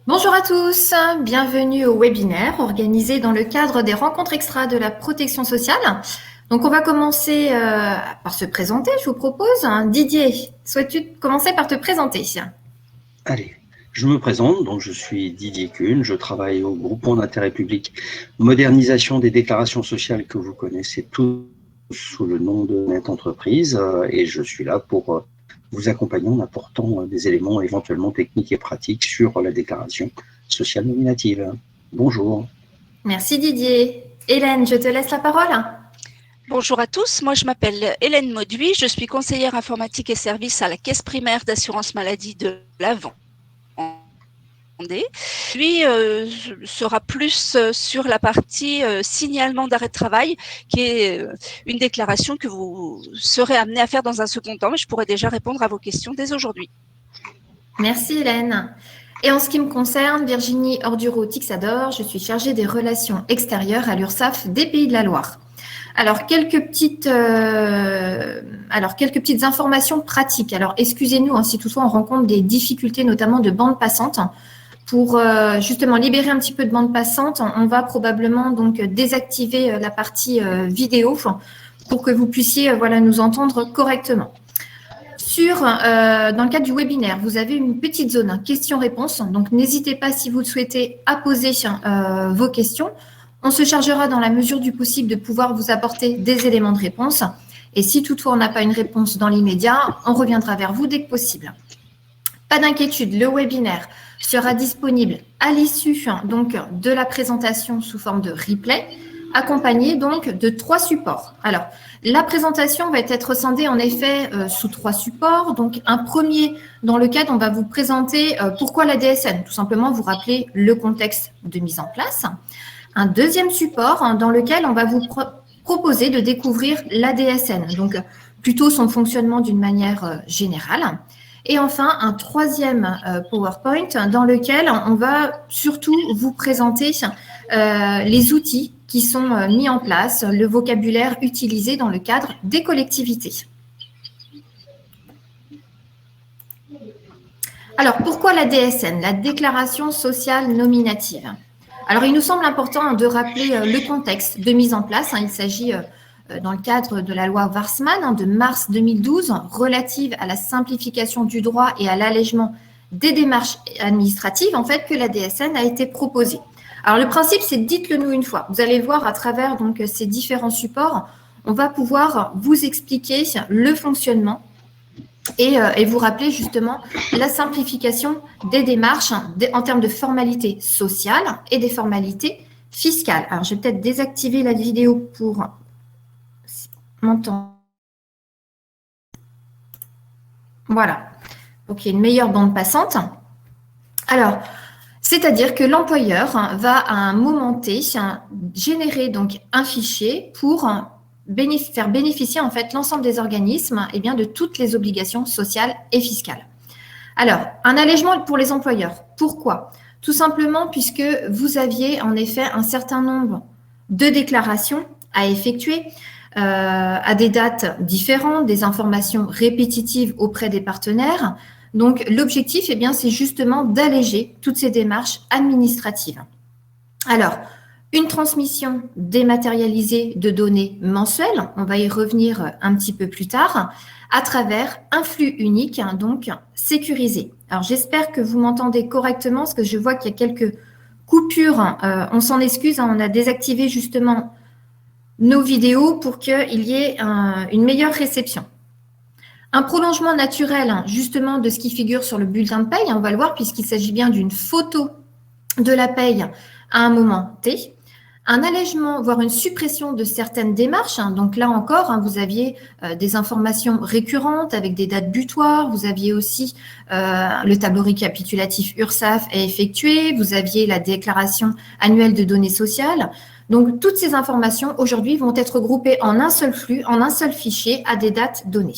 Bonjour à tous, bienvenue au webinaire organisé dans le cadre des rencontres extra de la protection sociale. Donc on va commencer par se présenter, je vous propose. Didier, souhaites-tu commencer par te présenter? Allez, je me présente, donc je suis Didier Kuhn, je travaille au groupement d'intérêt public Modernisation des déclarations sociales que vous connaissez tous sous le nom de Net Entreprise et je suis là pour vous accompagner en apportant des éléments éventuellement techniques et pratiques sur la déclaration sociale nominative. Bonjour. Merci Didier. Hélène, je te laisse la parole. Bonjour à tous, moi je m'appelle Hélène Mauduit, je suis conseillère informatique et services à la Caisse primaire d'assurance maladie de la Vendée. Lui sera plus sur la partie signalement d'arrêt de travail, qui est une déclaration que vous serez amené à faire dans un second temps, mais je pourrais déjà répondre à vos questions dès aujourd'hui. Merci Hélène. Et en ce qui me concerne, Virginie Orduro-Tixador, je suis chargée des relations extérieures à l'URSSAF des Pays de la Loire. Alors, quelques petites informations pratiques. Alors, excusez-nous si toutefois on rencontre des difficultés, notamment de bande passante. Pour justement libérer un petit peu de bande passante, on va probablement donc désactiver la partie vidéo pour que vous puissiez nous entendre correctement. Dans le cadre du webinaire, vous avez une petite zone questions-réponses. Donc, n'hésitez pas, si vous le souhaitez, à poser vos questions. On se chargera dans la mesure du possible de pouvoir vous apporter des éléments de réponse. Et si toutefois on n'a pas une réponse dans l'immédiat, on reviendra vers vous dès que possible. Pas d'inquiétude, le webinaire sera disponible à l'issue donc de la présentation sous forme de replay, accompagné donc de 3 supports. Alors, la présentation va être scindée en effet sous 3 supports. Donc, un premier dans lequel on va vous présenter pourquoi la DSN, tout simplement vous rappeler le contexte de mise en place. Un deuxième support dans lequel on va vous proposer de découvrir la DSN, donc plutôt son fonctionnement d'une manière générale. Et enfin, un troisième PowerPoint dans lequel on va surtout vous présenter les outils qui sont mis en place, le vocabulaire utilisé dans le cadre des collectivités. Alors, pourquoi la DSN, la déclaration sociale nominative? Alors, il nous semble important de rappeler le contexte de mise en place. Il s'agit dans le cadre de la loi Warsmann de mars 2012 relative à la simplification du droit et à l'allègement des démarches administratives, en fait, que la DSN a été proposée. Alors, le principe, c'est dites-le nous une fois. Vous allez voir à travers donc ces différents supports, on va pouvoir vous expliquer le fonctionnement et vous rappeler justement la simplification des démarches en termes de formalités sociales et des formalités fiscales. Alors, je vais peut-être désactiver la vidéo pour m'entendre. Voilà, pour qu'il y ait une meilleure bande passante. Alors, c'est-à-dire que l'employeur va à un moment T générer donc un fichier pour faire bénéficier en fait l'ensemble des organismes de toutes les obligations sociales et fiscales. Alors, un allègement pour les employeurs. Pourquoi? Tout simplement puisque vous aviez en effet un certain nombre de déclarations à effectuer à des dates différentes, des informations répétitives auprès des partenaires. Donc, l'objectif, c'est justement d'alléger toutes ces démarches administratives. Alors, une transmission dématérialisée de données mensuelles, on va y revenir un petit peu plus tard, à travers un flux unique, donc sécurisé. Alors, j'espère que vous m'entendez correctement, parce que je vois qu'il y a quelques coupures. On s'en excuse, on a désactivé justement nos vidéos pour qu'il y ait une meilleure réception. Un prolongement naturel, justement, de ce qui figure sur le bulletin de paye, on va le voir, puisqu'il s'agit bien d'une photo de la paye à un moment T. Un allègement, voire une suppression de certaines démarches. Donc là encore, vous aviez des informations récurrentes avec des dates butoirs. Vous aviez aussi le tableau récapitulatif URSSAF à effectuer. Vous aviez la déclaration annuelle de données sociales. Donc, toutes ces informations, aujourd'hui, vont être groupées en un seul flux, en un seul fichier, à des dates données.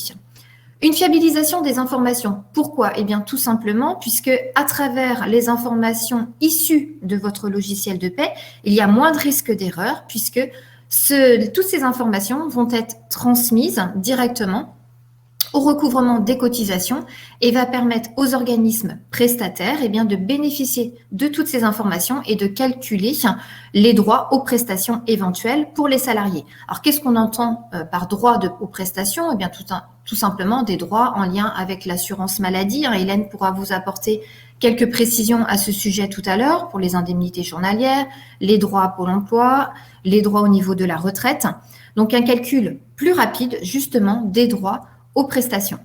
Une fiabilisation des informations. Pourquoi? Tout simplement, puisque à travers les informations issues de votre logiciel de paie, il y a moins de risques d'erreur, puisque toutes ces informations vont être transmises directement au recouvrement des cotisations et va permettre aux organismes prestataires de bénéficier de toutes ces informations et de calculer les droits aux prestations éventuelles pour les salariés. Alors, qu'est-ce qu'on entend par droit aux prestations? Tout simplement des droits en lien avec l'assurance maladie. Hélène pourra vous apporter quelques précisions à ce sujet tout à l'heure pour les indemnités journalières, les droits à Pôle emploi, les droits au niveau de la retraite. Donc, un calcul plus rapide, justement, des droits aux prestations.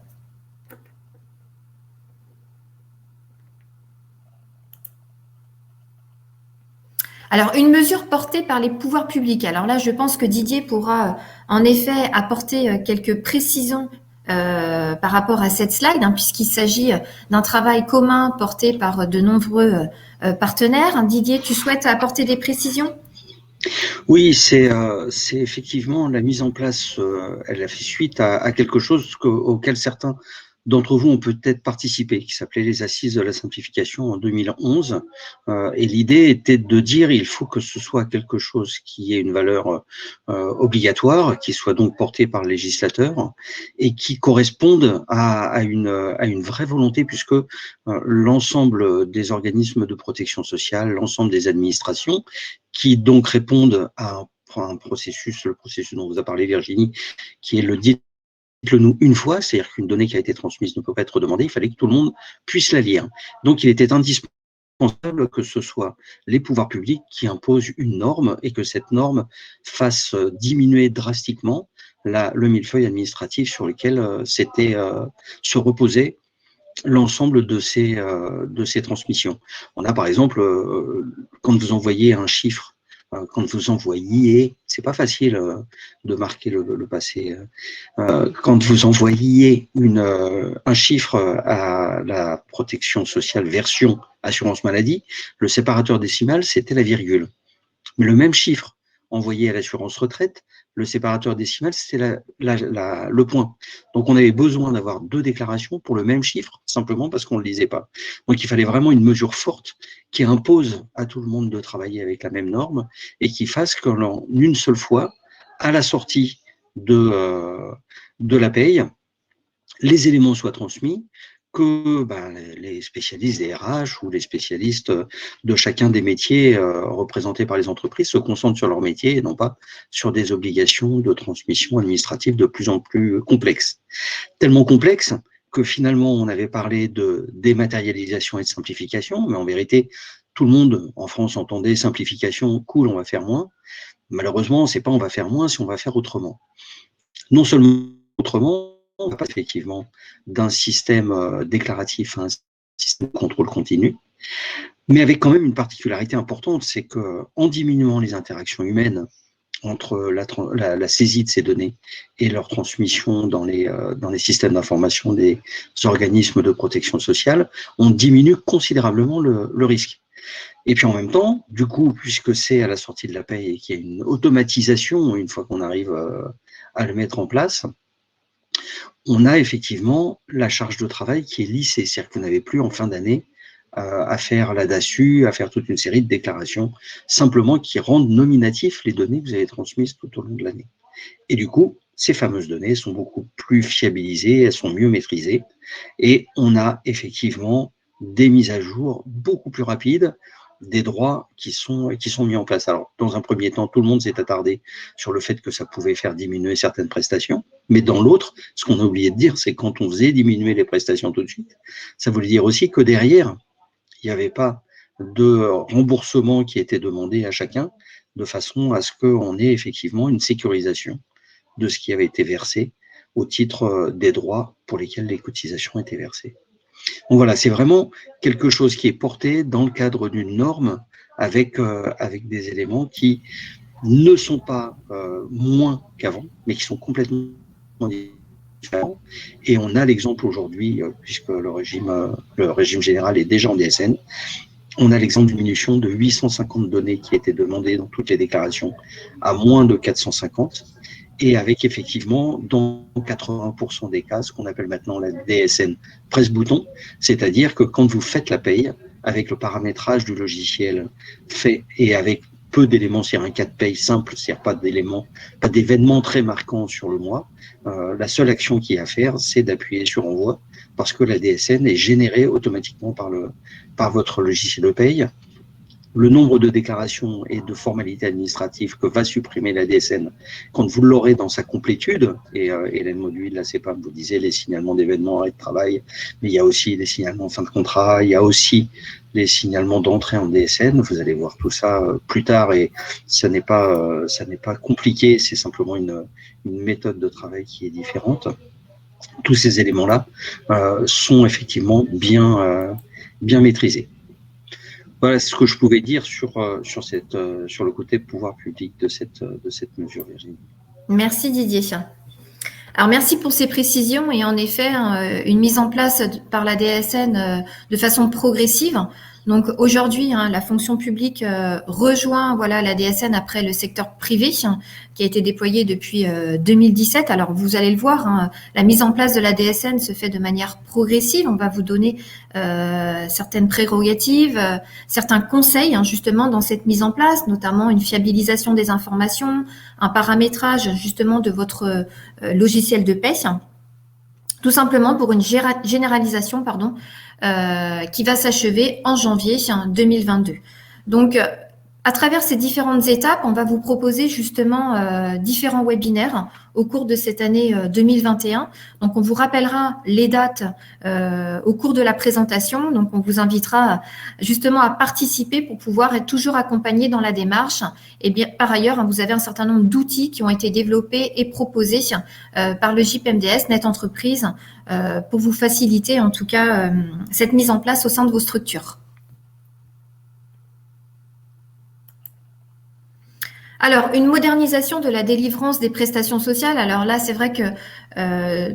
Alors, une mesure portée par les pouvoirs publics. Alors là, je pense que Didier pourra en effet apporter quelques précisions par rapport à cette slide, puisqu'il s'agit d'un travail commun porté par de nombreux partenaires. Didier, tu souhaites apporter des précisions ? Oui, c'est effectivement la mise en place, elle a fait suite à quelque chose auquel certains d'entre vous ont peut-être participé, qui s'appelait les Assises de la simplification en 2011. Et l'idée était de dire il faut que ce soit quelque chose qui ait une valeur obligatoire, qui soit donc porté par le législateur et qui corresponde à une vraie volonté, puisque l'ensemble des organismes de protection sociale, l'ensemble des administrations, qui donc répondent à un processus, le processus dont vous a parlé Virginie, qui est le dites-le nous une fois, c'est-à-dire qu'une donnée qui a été transmise ne peut pas être redemandée, il fallait que tout le monde puisse la lire. Donc il était indispensable que ce soit les pouvoirs publics qui imposent une norme et que cette norme fasse diminuer drastiquement le millefeuille administratif sur lequel se reposait l'ensemble de ces transmissions. On a par exemple, quand vous envoyez un chiffre, quand vous envoyiez, c'est pas facile de marquer le passé, quand vous envoyiez un chiffre à la protection sociale version assurance maladie, le séparateur décimal, c'était la virgule. Mais le même chiffre envoyé à l'assurance retraite, le séparateur décimal, c'était le point. Donc, on avait besoin d'avoir deux déclarations pour le même chiffre, simplement parce qu'on ne le lisait pas. Donc, il fallait vraiment une mesure forte qui impose à tout le monde de travailler avec la même norme et qui fasse qu'en une seule fois, à la sortie de la paye, les éléments soient transmis, que les spécialistes des RH ou les spécialistes de chacun des métiers représentés par les entreprises se concentrent sur leur métier et non pas sur des obligations de transmission administrative de plus en plus complexes. Tellement complexes que finalement on avait parlé de dématérialisation et de simplification, mais en vérité tout le monde en France entendait simplification, cool, on va faire moins. Malheureusement, c'est pas on va faire moins, c'est on va faire autrement. Non seulement autrement, on ne va pas effectivement d'un système déclaratif à un système de contrôle continu, mais avec quand même une particularité importante, c'est qu'en diminuant les interactions humaines entre la saisie de ces données et leur transmission dans les systèmes d'information des organismes de protection sociale, on diminue considérablement le risque. Et puis en même temps, du coup, puisque c'est à la sortie de la paye et qu'il y a une automatisation, une fois qu'on arrive à le mettre en place, on a effectivement la charge de travail qui est lissée. C'est-à-dire que vous n'avez plus en fin d'année à faire la DASU, à faire toute une série de déclarations, simplement qui rendent nominatifs les données que vous avez transmises tout au long de l'année. Et du coup, ces fameuses données sont beaucoup plus fiabilisées, elles sont mieux maîtrisées, et on a effectivement des mises à jour beaucoup plus rapides, des droits qui sont mis en place. Alors, dans un premier temps, tout le monde s'est attardé sur le fait que ça pouvait faire diminuer certaines prestations, mais dans l'autre, ce qu'on a oublié de dire, c'est que quand on faisait diminuer les prestations tout de suite, ça voulait dire aussi que derrière, il n'y avait pas de remboursement qui était demandé à chacun, de façon à ce qu'on ait effectivement une sécurisation de ce qui avait été versé au titre des droits pour lesquels les cotisations étaient versées. Donc voilà, c'est vraiment quelque chose qui est porté dans le cadre d'une norme avec des éléments qui ne sont pas moins qu'avant, mais qui sont complètement différents. Et on a l'exemple aujourd'hui, puisque le régime général est déjà en DSN, on a l'exemple d'une diminution de 850 données qui étaient demandées dans toutes les déclarations à moins de 450, et avec effectivement, dans 80% des cas, ce qu'on appelle maintenant la DSN presse-bouton, c'est-à-dire que quand vous faites la paye, avec le paramétrage du logiciel fait et avec peu d'éléments, c'est un cas de paye simple, c'est-à-dire pas d'événements très marquants sur le mois. La seule action qu'il y a à faire, c'est d'appuyer sur envoi, parce que la DSN est générée automatiquement par votre logiciel de paye. Le nombre de déclarations et de formalités administratives que va supprimer la DSN quand vous l'aurez dans sa complétude, et Hélène Mauduit de la CEPAM vous disait les signalements d'événements, arrêt de travail, mais il y a aussi les signalements de fin de contrat, il y a aussi les signalements d'entrée en DSN, vous allez voir tout ça plus tard, et ça n'est pas compliqué, c'est simplement une méthode de travail qui est différente. Tous ces éléments-là sont effectivement bien maîtrisés. Voilà ce que je pouvais dire sur le côté pouvoir public de cette mesure, Virginie. Merci Didier. Alors merci pour ces précisions et en effet, une mise en place par la DSN de façon progressive. Donc aujourd'hui, la fonction publique rejoint la DSN après le secteur privé qui a été déployé depuis 2017. Alors vous allez le voir, la mise en place de la DSN se fait de manière progressive. On va vous donner certaines prérogatives, certains conseils justement dans cette mise en place, notamment une fiabilisation des informations, un paramétrage justement de votre logiciel de paie, tout simplement pour une généralisation qui va s'achever en janvier 2022. Donc, à travers ces différentes étapes, on va vous proposer justement différents webinaires au cours de cette année 2021. Donc, on vous rappellera les dates au cours de la présentation. Donc, on vous invitera justement à participer pour pouvoir être toujours accompagné dans la démarche. Et bien, par ailleurs, vous avez un certain nombre d'outils qui ont été développés et proposés par le JPMDS Net Entreprise pour vous faciliter en tout cas cette mise en place au sein de vos structures. Alors, une modernisation de la délivrance des prestations sociales. Alors là, c'est vrai que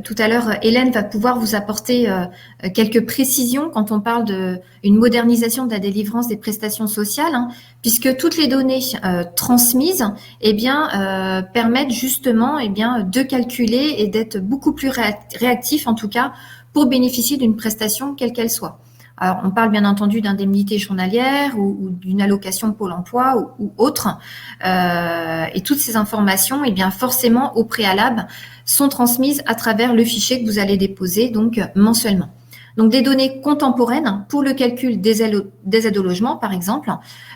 tout à l'heure, Hélène va pouvoir vous apporter quelques précisions quand on parle d'une modernisation de la délivrance des prestations sociales, puisque toutes les données transmises permettent justement de calculer et d'être beaucoup plus réactif, en tout cas, pour bénéficier d'une prestation quelle qu'elle soit. Alors, on parle bien entendu d'indemnité journalière ou d'une allocation Pôle emploi ou autre. Et toutes ces informations, forcément, au préalable, sont transmises à travers le fichier que vous allez déposer donc mensuellement. Donc, des données contemporaines pour le calcul des aides au logement, par exemple,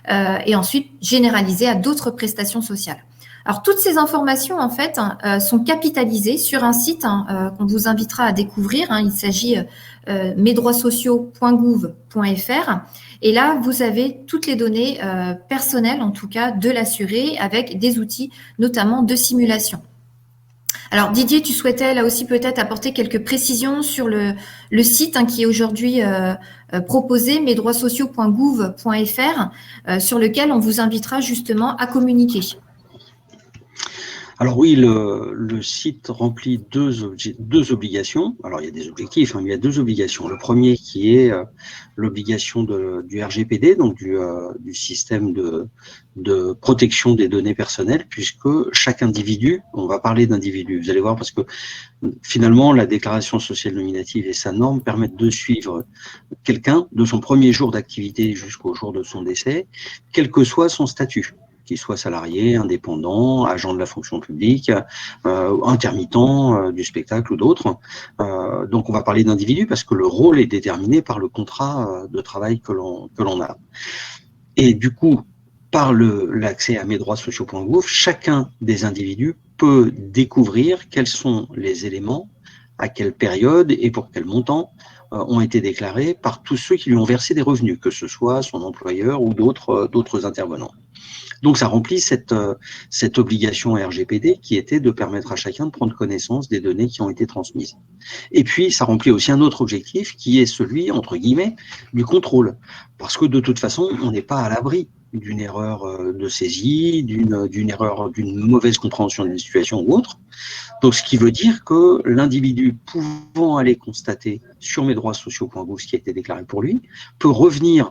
et ensuite généralisées à d'autres prestations sociales. Alors, toutes ces informations, en fait, sont capitalisées sur un site qu'on vous invitera à découvrir. Il s'agit mesdroitssociaux.gouv.fr. Et là, vous avez toutes les données personnelles, en tout cas, de l'assuré, avec des outils, notamment de simulation. Alors, Didier, tu souhaitais là aussi peut-être apporter quelques précisions sur le site qui est aujourd'hui proposé, mesdroitssociaux.gouv.fr, sur lequel on vous invitera justement à communiquer. Alors oui, le site remplit deux obligations. Alors il y a des objectifs, mais il y a deux obligations. Le premier qui est l'obligation du RGPD, donc du système de protection des données personnelles, puisque chaque individu, on va parler d'individu, vous allez voir, parce que finalement la déclaration sociale nominative et sa norme permettent de suivre quelqu'un de son premier jour d'activité jusqu'au jour de son décès, quel que soit son statut, qu'il soit salarié, indépendant, agent de la fonction publique, intermittent du spectacle ou d'autres. Donc on va parler d'individu parce que le rôle est déterminé par le contrat de travail que l'on a. Et du coup, par l'accès à mesdroitssociaux.gouv, chacun des individus peut découvrir quels sont les éléments, à quelle période et pour quel montant ont été déclarés par tous ceux qui lui ont versé des revenus, que ce soit son employeur ou d'autres intervenants. Donc, ça remplit cette obligation RGPD qui était de permettre à chacun de prendre connaissance des données qui ont été transmises. Et puis, ça remplit aussi un autre objectif qui est celui, entre guillemets, du contrôle. Parce que de toute façon, on n'est pas à l'abri d'une erreur de saisie, d'une erreur, d'une mauvaise compréhension d'une situation ou autre. Donc, ce qui veut dire que l'individu pouvant aller constater sur mesdroitssociaux.gouv ce qui a été déclaré pour lui, peut revenir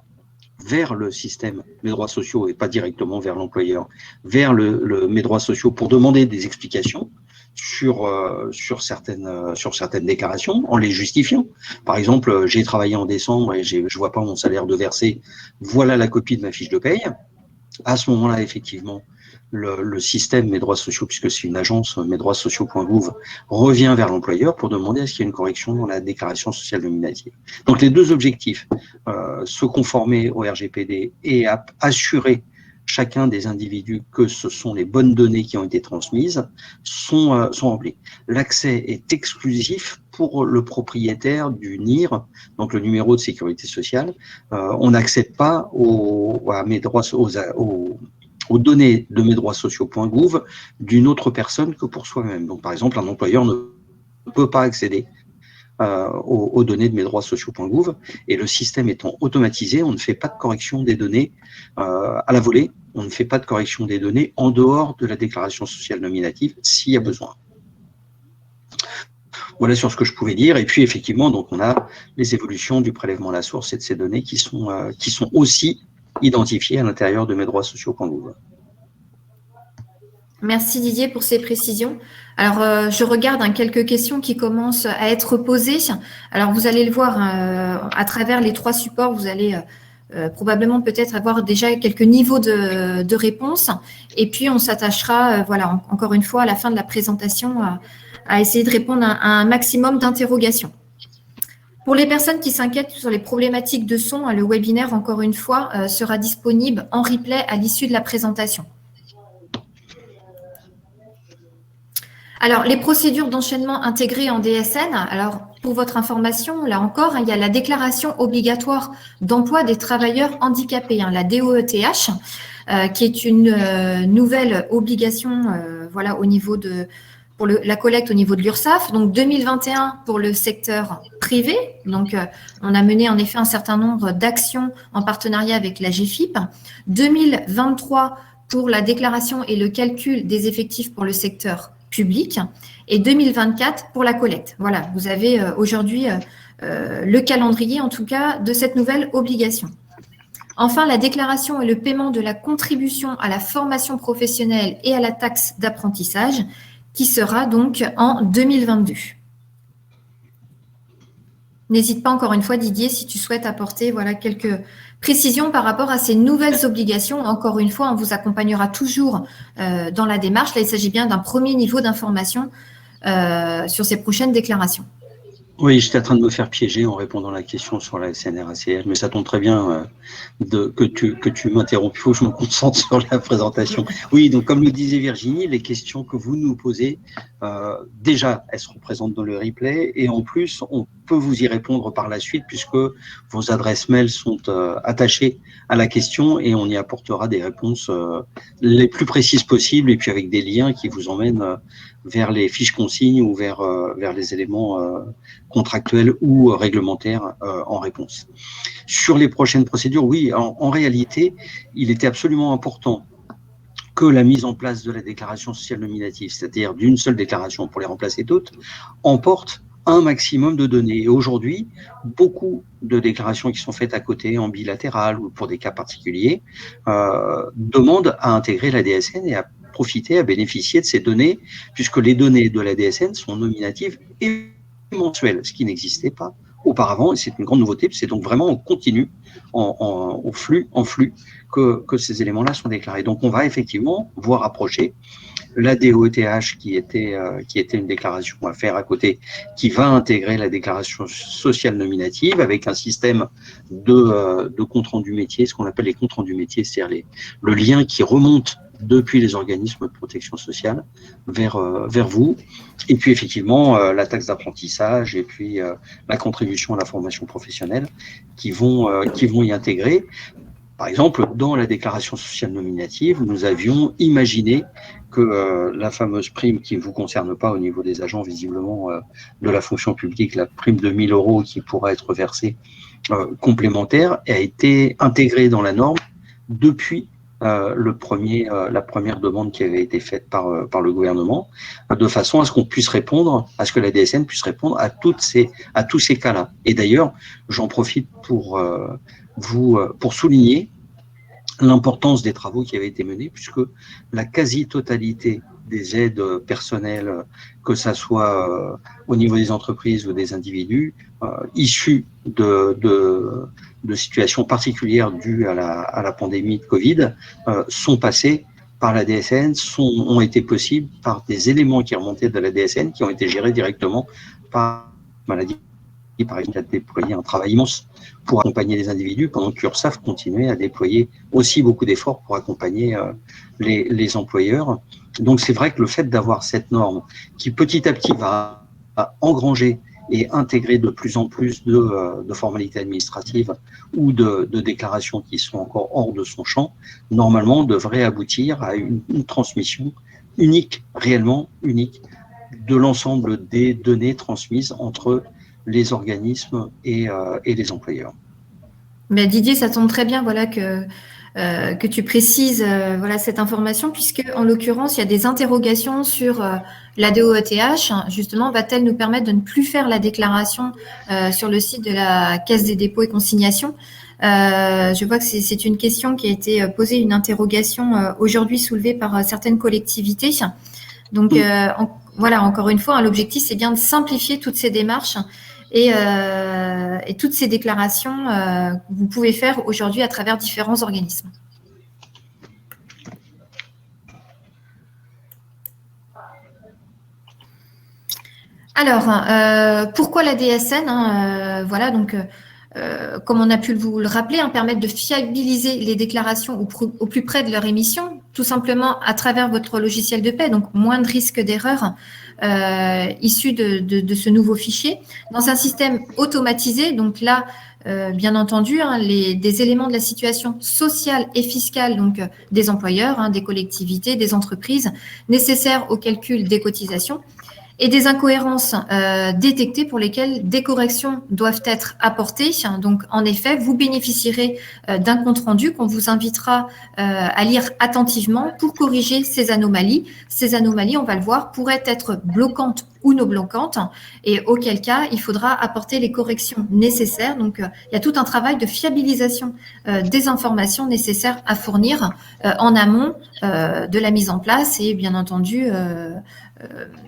vers le système Mes droits sociaux et pas directement vers l'employeur, vers le Mes droits sociaux pour demander des explications sur certaines déclarations en les justifiant. Par exemple, j'ai travaillé en décembre et je vois pas mon salaire de versé, voilà la copie de ma fiche de paye. À ce moment-là, effectivement, le système Mes droits sociaux, puisque c'est une agence, mesdroitssociaux.gouv, revient vers l'employeur pour demander à ce qu'il y ait une correction dans la déclaration sociale nominative. Donc les deux objectifs, se conformer au RGPD et assurer chacun des individus que ce sont les bonnes données qui ont été transmises, sont remplis. L'accès est exclusif pour le propriétaire du NIR, donc le numéro de sécurité sociale. On n'accède pas aux données de mesdroitssociaux.gouv d'une autre personne que pour soi-même. Donc, par exemple, un employeur ne peut pas accéder aux données de mesdroitssociaux.gouv, et le système étant automatisé, on ne fait pas de correction des données à la volée, on ne fait pas de correction des données en dehors de la déclaration sociale nominative s'il y a besoin. Voilà sur ce que je pouvais dire. Et puis effectivement, donc on a les évolutions du prélèvement à la source et de ces données qui sont aussi identifiées à l'intérieur de mesdroitssociaux.gouv. Merci Didier pour ces précisions. Alors, je regarde quelques questions qui commencent à être posées. Alors, vous allez le voir à travers les 3 supports, vous allez probablement peut-être avoir déjà quelques niveaux de réponses. Et puis, on s'attachera, voilà, encore une fois, à la fin de la présentation, à essayer de répondre à un maximum d'interrogations. Pour les personnes qui s'inquiètent sur les problématiques de son, le webinaire, encore une fois, sera disponible en replay à l'issue de la présentation. Alors, les procédures d'enchaînement intégrées en DSN, alors pour votre information, là encore, il y a la déclaration obligatoire d'emploi des travailleurs handicapés, la DOETH, qui est une nouvelle obligation voilà, au niveau pour la collecte au niveau de l'URSSAF. Donc, 2021 pour le secteur privé. Donc, on a mené en effet un certain nombre d'actions en partenariat avec la GFIP. 2023 pour la déclaration et le calcul des effectifs pour le secteur public, et 2024 pour la collecte. Voilà, vous avez aujourd'hui le calendrier, en tout cas, de cette nouvelle obligation. Enfin, la déclaration et le paiement de la contribution à la formation professionnelle et à la taxe d'apprentissage, qui sera donc en 2022. N'hésite pas encore une fois, Didier, si tu souhaites apporter voilà, quelques précisions par rapport à ces nouvelles obligations. Encore une fois, on vous accompagnera toujours dans la démarche. Là, il s'agit bien d'un premier niveau d'information sur ces prochaines déclarations. Oui, j'étais en train de me faire piéger en répondant à la question sur la SNRACL, mais ça tombe très bien que tu m'interrompes. Il faut que je me concentre sur la présentation. Oui, donc comme le disait Virginie, les questions que vous nous posez, déjà, elles seront présentes dans le replay, et en plus, on peut vous y répondre par la suite puisque vos adresses mail sont attachées à la question et on y apportera des réponses les plus précises possibles, et puis avec des liens qui vous emmènent vers les fiches consignes ou vers les éléments contractuels ou réglementaires en réponse. Sur les prochaines procédures, oui, en réalité, il était absolument important que la mise en place de la déclaration sociale nominative, c'est-à-dire d'une seule déclaration pour les remplacer toutes, emporte un maximum de données. Et aujourd'hui, beaucoup de déclarations qui sont faites à côté, en bilatéral ou pour des cas particuliers, demandent à intégrer la DSN et à profiter, à bénéficier de ces données, puisque les données de la DSN sont nominatives et mensuelles, ce qui n'existait pas auparavant, et c'est une grande nouveauté, c'est donc vraiment en continu, en flux, que ces éléments-là sont déclarés. Donc on va effectivement voir approcher la DOETH qui était une déclaration à faire à côté, qui va intégrer la déclaration sociale nominative avec un système de compte rendu métier, ce qu'on appelle les comptes rendus métiers, c'est-à-dire le lien qui remonte depuis les organismes de protection sociale vers vous. Et puis effectivement, la taxe d'apprentissage et puis la contribution à la formation professionnelle qui vont y intégrer. Par exemple, dans la déclaration sociale nominative, nous avions imaginé que la fameuse prime qui ne vous concerne pas au niveau des agents, visiblement, de la fonction publique, la prime de 1 000 € qui pourra être versée complémentaire, a été intégrée dans la norme depuis la première demande qui avait été faite par le gouvernement, de façon à ce qu'on puisse répondre, à ce que la DSN puisse répondre à tous ces cas-là. Et d'ailleurs, j'en profite pour souligner l'importance des travaux qui avaient été menés, puisque la quasi-totalité des aides personnelles, que ça soit au niveau des entreprises ou des individus, issues de situations particulières dues à la pandémie de Covid sont passées par la DSN, ont été possibles par des éléments qui remontaient de la DSN, qui ont été gérés directement par la maladie. Par exemple, a déployé un travail immense pour accompagner les individus, pendant que l'URSSAF continuait à déployer aussi beaucoup d'efforts pour accompagner les employeurs. Donc c'est vrai que le fait d'avoir cette norme qui petit à petit va engranger et intégrer de plus en plus de formalités administratives ou de déclarations qui sont encore hors de son champ, normalement devrait aboutir à une transmission unique, réellement unique, de l'ensemble des données transmises entre les organismes et les employeurs. Mais Didier, ça tombe très bien, voilà, que tu précises voilà, cette information, puisque en l'occurrence, il y a des interrogations sur la DOETH. Justement, va-t-elle nous permettre de ne plus faire la déclaration sur le site de la Caisse des dépôts et consignations? Je vois que c'est une question qui a été posée, une interrogation aujourd'hui soulevée par certaines collectivités. Donc, voilà, encore une fois, l'objectif, c'est bien de simplifier toutes ces démarches et toutes ces déclarations que vous pouvez faire aujourd'hui à travers différents organismes. Alors, pourquoi la DSN? Voilà, donc, comme on a pu vous le rappeler, permettre de fiabiliser les déclarations au plus près de leur émission, tout simplement à travers votre logiciel de paie, donc moins de risque d'erreur issus de ce nouveau fichier, dans un système automatisé. Donc là, bien entendu, des éléments de la situation sociale et fiscale, donc des employeurs, des collectivités, des entreprises, nécessaires au calcul des cotisations, et des incohérences détectées pour lesquelles des corrections doivent être apportées. Donc, en effet, vous bénéficierez d'un compte-rendu qu'on vous invitera à lire attentivement pour corriger ces anomalies. Ces anomalies, on va le voir, pourraient être bloquantes ou non bloquantes, et auquel cas, il faudra apporter les corrections nécessaires. Donc, il y a tout un travail de fiabilisation des informations nécessaires à fournir en amont de la mise en place, et bien entendu,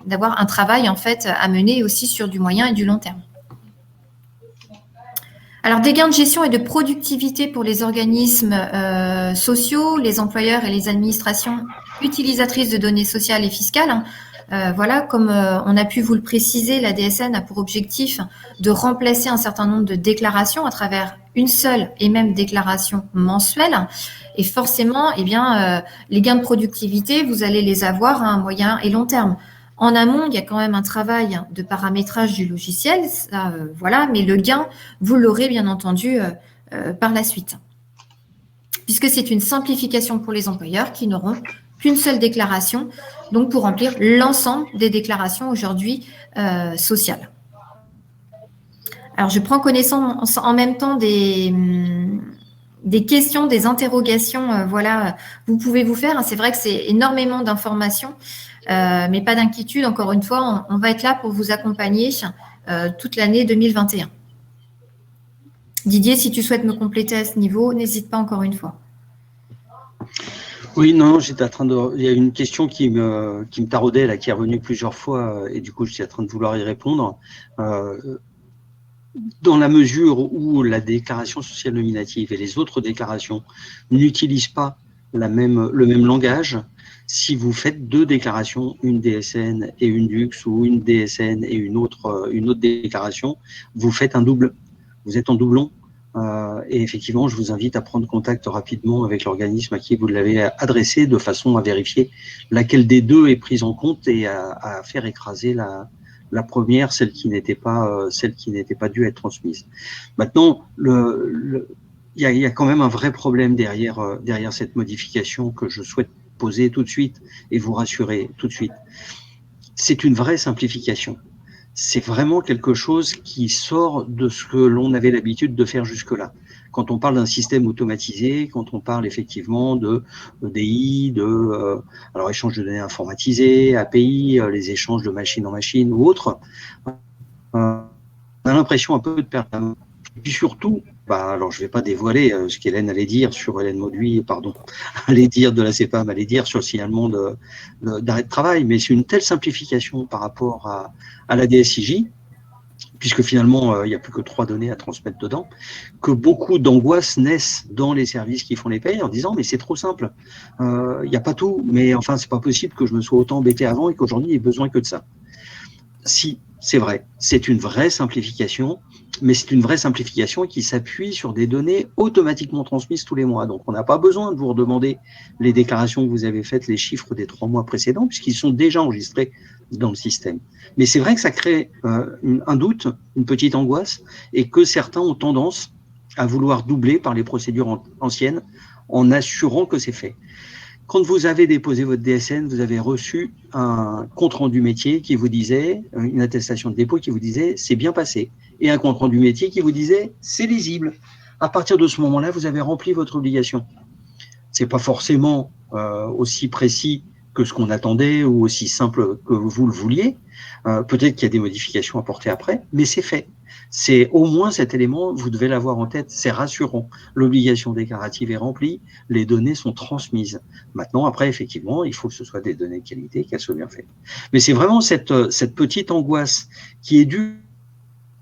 d'avoir un travail en fait à mener aussi sur du moyen et du long terme. Alors, des gains de gestion et de productivité pour les organismes sociaux, les employeurs et les administrations utilisatrices de données sociales et fiscales. Voilà, comme on a pu vous le préciser, la DSN a pour objectif de remplacer un certain nombre de déclarations à travers une seule et même déclaration mensuelle. Et forcément, eh bien, les gains de productivité, vous allez les avoir à un moyen et long terme. En amont, il y a quand même un travail de paramétrage du logiciel, ça, voilà, mais le gain, vous l'aurez bien entendu par la suite. Puisque c'est une simplification pour les employeurs qui n'auront qu'une seule déclaration, donc pour remplir l'ensemble des déclarations aujourd'hui sociales. Alors, je prends connaissance en même temps des questions, des interrogations, voilà, vous pouvez vous faire. C'est vrai que c'est énormément d'informations, mais pas d'inquiétude. Encore une fois, on va être là pour vous accompagner toute l'année 2021. Didier, si tu souhaites me compléter à ce niveau, n'hésite pas encore une fois. Oui, non, j'étais en train de. Il y a une question qui me taraudait là, qui est revenue plusieurs fois, et du coup, j'étais en train de vouloir y répondre. Dans la mesure où la déclaration sociale nominative et les autres déclarations n'utilisent pas le même langage, si vous faites deux déclarations, une DSN et une DUX, ou une DSN et une autre déclaration, vous faites un double. Vous êtes en doublon. Et effectivement, je vous invite à prendre contact rapidement avec l'organisme à qui vous l'avez adressé, de façon à vérifier laquelle des deux est prise en compte et à faire écraser la première, celle qui n'était pas due être transmise. Maintenant, il y a quand même un vrai problème derrière cette modification que je souhaite poser tout de suite et vous rassurer tout de suite. C'est une vraie simplification. C'est vraiment quelque chose qui sort de ce que l'on avait l'habitude de faire jusque-là. Quand on parle d'un système automatisé, quand on parle effectivement de EDI, alors échange de données informatisées, API, les échanges de machine en machine ou autres, on a l'impression un peu de perdre la main. Et puis surtout, alors je ne vais pas dévoiler ce qu'Hélène allait dire sur Hélène Mauduit, allait dire de la CEPAM, allait dire sur le signalement d'arrêt de travail, mais c'est une telle simplification par rapport à la DSIJ puisque finalement, il n'y a plus que 3 données à transmettre dedans, que beaucoup d'angoisses naissent dans les services qui font les payes en disant « mais c'est trop simple, il n'y a pas tout, mais enfin, c'est pas possible que je me sois autant embêté avant et qu'aujourd'hui, il n'y ait besoin que de ça. » Si, c'est vrai, c'est une vraie simplification, mais c'est une vraie simplification qui s'appuie sur des données automatiquement transmises tous les mois. Donc, on n'a pas besoin de vous redemander les déclarations que vous avez faites, les chiffres des 3 mois précédents, puisqu'ils sont déjà enregistrés dans le système. Mais c'est vrai que ça crée un doute, une petite angoisse, et que certains ont tendance à vouloir doubler par les procédures anciennes en assurant que c'est fait. Quand vous avez déposé votre DSN, vous avez reçu un compte-rendu métier qui vous disait, une attestation de dépôt qui vous disait « c'est bien passé » et un compte-rendu métier qui vous disait « c'est lisible ». À partir de ce moment-là, vous avez rempli votre obligation. C'est pas forcément aussi précis que ce qu'on attendait ou aussi simple que vous le vouliez. Peut-être qu'il y a des modifications apportées après, mais c'est fait. C'est au moins cet élément, vous devez l'avoir en tête, c'est rassurant. L'obligation déclarative est remplie, les données sont transmises. Maintenant, après, effectivement, il faut que ce soit des données de qualité, qu'elles soient bien faites. Mais c'est vraiment cette petite angoisse qui est due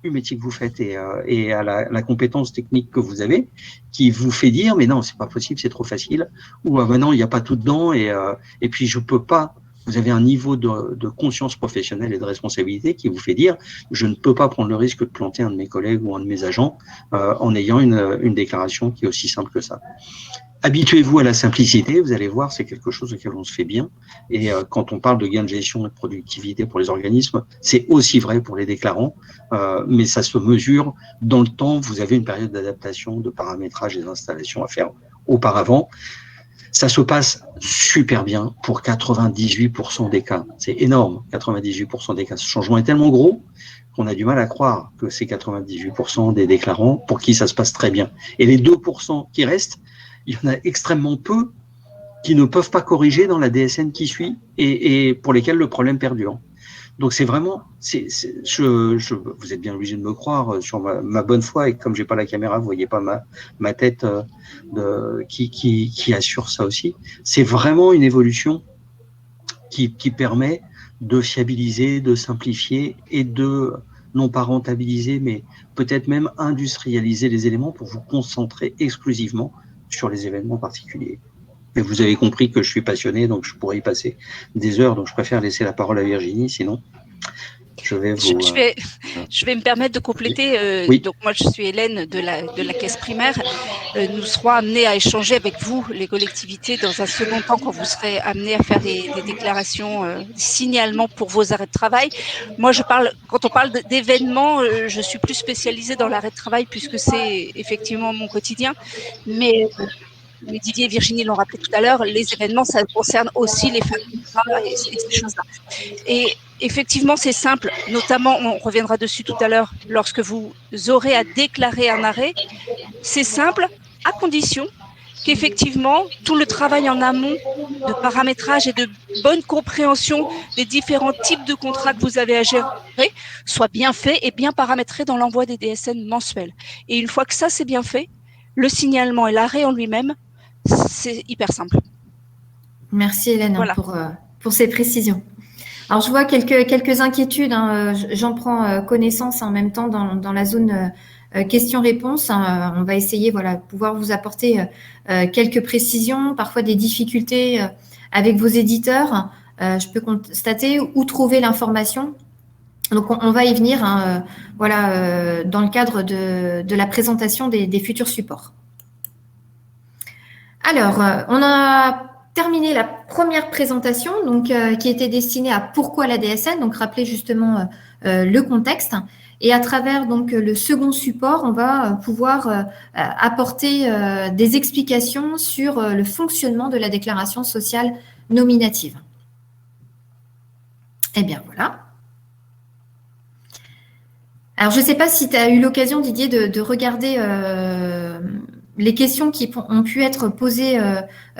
au métier que vous faites et à la compétence technique que vous avez, qui vous fait dire, mais non, c'est pas possible, c'est trop facile, ou ah ben non, il n'y a pas tout dedans, et puis je peux pas. Vous avez un niveau de conscience professionnelle et de responsabilité qui vous fait dire je ne peux pas prendre le risque de planter un de mes collègues ou un de mes agents en ayant une déclaration qui est aussi simple que ça. Habituez-vous à la simplicité, vous allez voir, c'est quelque chose auquel on se fait bien. Et quand on parle de gain de gestion et de productivité pour les organismes, c'est aussi vrai pour les déclarants, mais ça se mesure dans le temps. Vous avez une période d'adaptation, de paramétrage des installations à faire auparavant. Ça se passe super bien pour 98% des cas. C'est énorme, 98% des cas. Ce changement est tellement gros qu'on a du mal à croire que c'est 98% des déclarants pour qui ça se passe très bien. Et les 2% qui restent, il y en a extrêmement peu qui ne peuvent pas corriger dans la DSN qui suit et pour lesquels le problème perdure. Donc c'est vraiment, vous êtes bien obligé de me croire sur ma bonne foi, et comme j'ai pas la caméra, vous voyez pas ma tête qui assure ça aussi. C'est vraiment une évolution qui permet de fiabiliser, de simplifier et de non pas rentabiliser, mais peut-être même industrialiser les éléments pour vous concentrer exclusivement sur les événements particuliers. Et vous avez compris que je suis passionné, donc je pourrais y passer des heures, donc je préfère laisser la parole à Virginie, sinon je vais vous… Je vais me permettre de compléter. Oui. Donc moi, je suis Hélène de la caisse primaire. Nous serons amenés à échanger avec vous, les collectivités, dans un second temps, quand vous serez amenés à faire des déclarations, des signalements pour vos arrêts de travail. Moi, quand on parle d'événements, je suis plus spécialisée dans l'arrêt de travail puisque c'est effectivement mon quotidien. Mais Didier et Virginie l'ont rappelé tout à l'heure, les événements, ça concerne aussi les fins de contrat et ces choses-là. Et effectivement, c'est simple, notamment, on reviendra dessus tout à l'heure, lorsque vous aurez à déclarer un arrêt, c'est simple, à condition qu'effectivement, tout le travail en amont de paramétrage et de bonne compréhension des différents types de contrats que vous avez à gérer soit bien fait et bien paramétré dans l'envoi des DSN mensuels. Et une fois que ça, c'est bien fait, le signalement et l'arrêt en lui-même, c'est hyper simple. Merci Hélène, voilà, pour ces précisions. Alors je vois quelques inquiétudes, j'en prends connaissance en même temps dans la zone questions-réponses. On va essayer pouvoir vous apporter quelques précisions, parfois des difficultés avec vos éditeurs. Je peux constater où trouver l'information. Donc on va y venir dans le cadre de la présentation des futurs supports. Alors, on a terminé la première présentation, donc qui était destinée à pourquoi la DSN, donc rappeler justement le contexte. Et à travers donc le second support, on va pouvoir apporter des explications sur le fonctionnement de la déclaration sociale nominative. Eh bien voilà. Alors, je ne sais pas si tu as eu l'occasion, Didier, de regarder les questions qui ont pu être posées